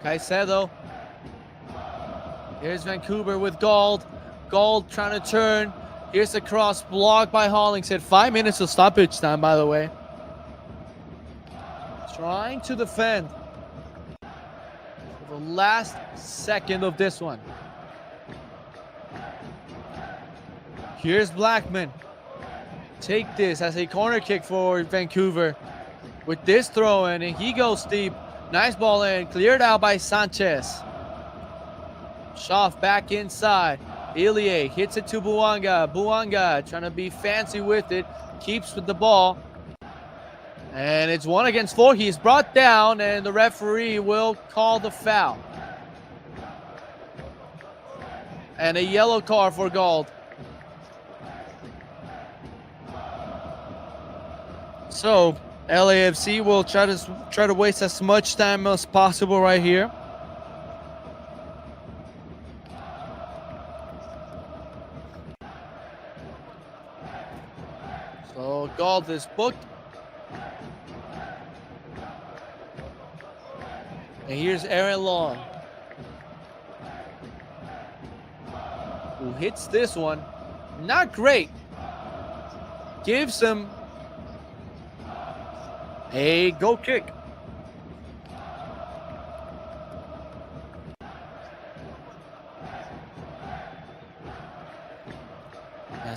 Caicedo. Here's Vancouver with Gauld. Gauld trying to turn. Here's the cross blocked by Hollingshead. 5 minutes of stoppage time, by the way. Trying to defend for the last second of this one. Here's Blackman. Take this as a corner kick for Vancouver. With this throw in, and he goes deep. Nice ball in. Cleared out by Sanchez. Schaff back inside. Ilie hits it to Buanga. Buanga trying to be fancy with it. Keeps with the ball. And it's 1 against 4. He's brought down, and the referee will call the foul. And a yellow card for Gauld. So LAFC will try to waste as much time as possible right here. So Gauld is booked. And here's Aaron Long, who hits this one. Not great. Gives him a goal kick.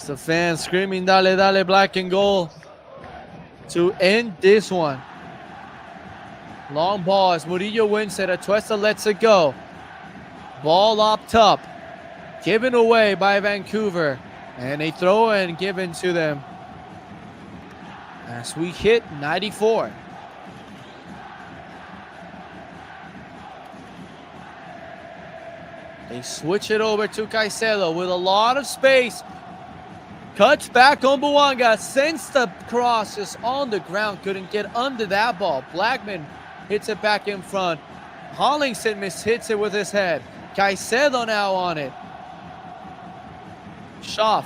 As the fans screaming, dale, dale, black and gold to end this one. Long ball as Murillo wins it. Atuesta lets it go. Ball up top. Given away by Vancouver. And a throw and given to them. As we hit 94. They switch it over to Caicedo with a lot of space. Cuts back on Buanga. Sends the cross is on the ground. Couldn't get under that ball. Blackman hits it back in front. Hollingston hits it with his head. Caicedo now on it. Schaff.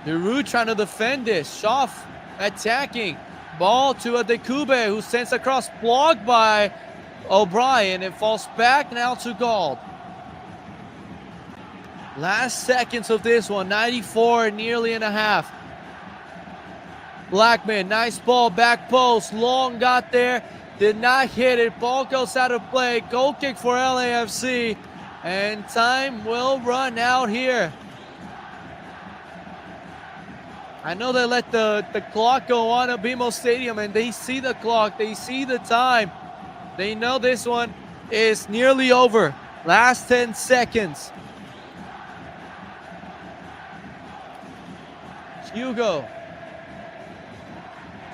Giroud trying to defend this. Schaff attacking. Ball to Adekube, who sends across, blocked by O'Brien. It falls back now to Gauld. Last seconds of this one, 94, nearly and a half. Blackman, nice ball, back post. Long got there, did not hit it. Ball goes out of play. Goal kick for LAFC. And time will run out here. I know they let the clock go on at BMO Stadium, and they see the clock, they see the time. They know this one is nearly over. Last 10 seconds. Hugo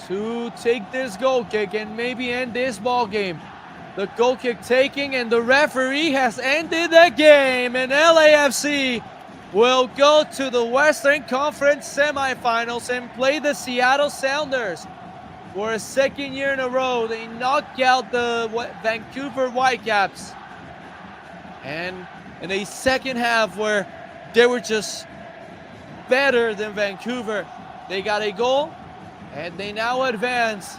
to take this goal kick and maybe end this ball game. The goal kick taking, and the referee has ended the game, and LAFC will go to the Western Conference semifinals and play the Seattle Sounders for a second year in a row. They knocked out the Vancouver Whitecaps, and in a second half where they were just better than Vancouver, they got a goal and they now advance.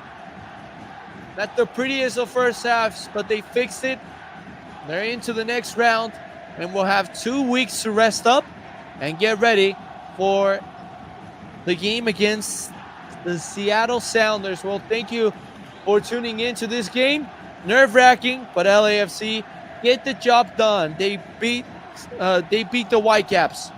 Not the prettiest of first halves, but they fixed it. They're into the next round, and we'll have 2 weeks to rest up and get ready for the game against the Seattle Sounders. Well, thank you for tuning into this game. Nerve-wracking, but LAFC get the job done. They beat the Whitecaps.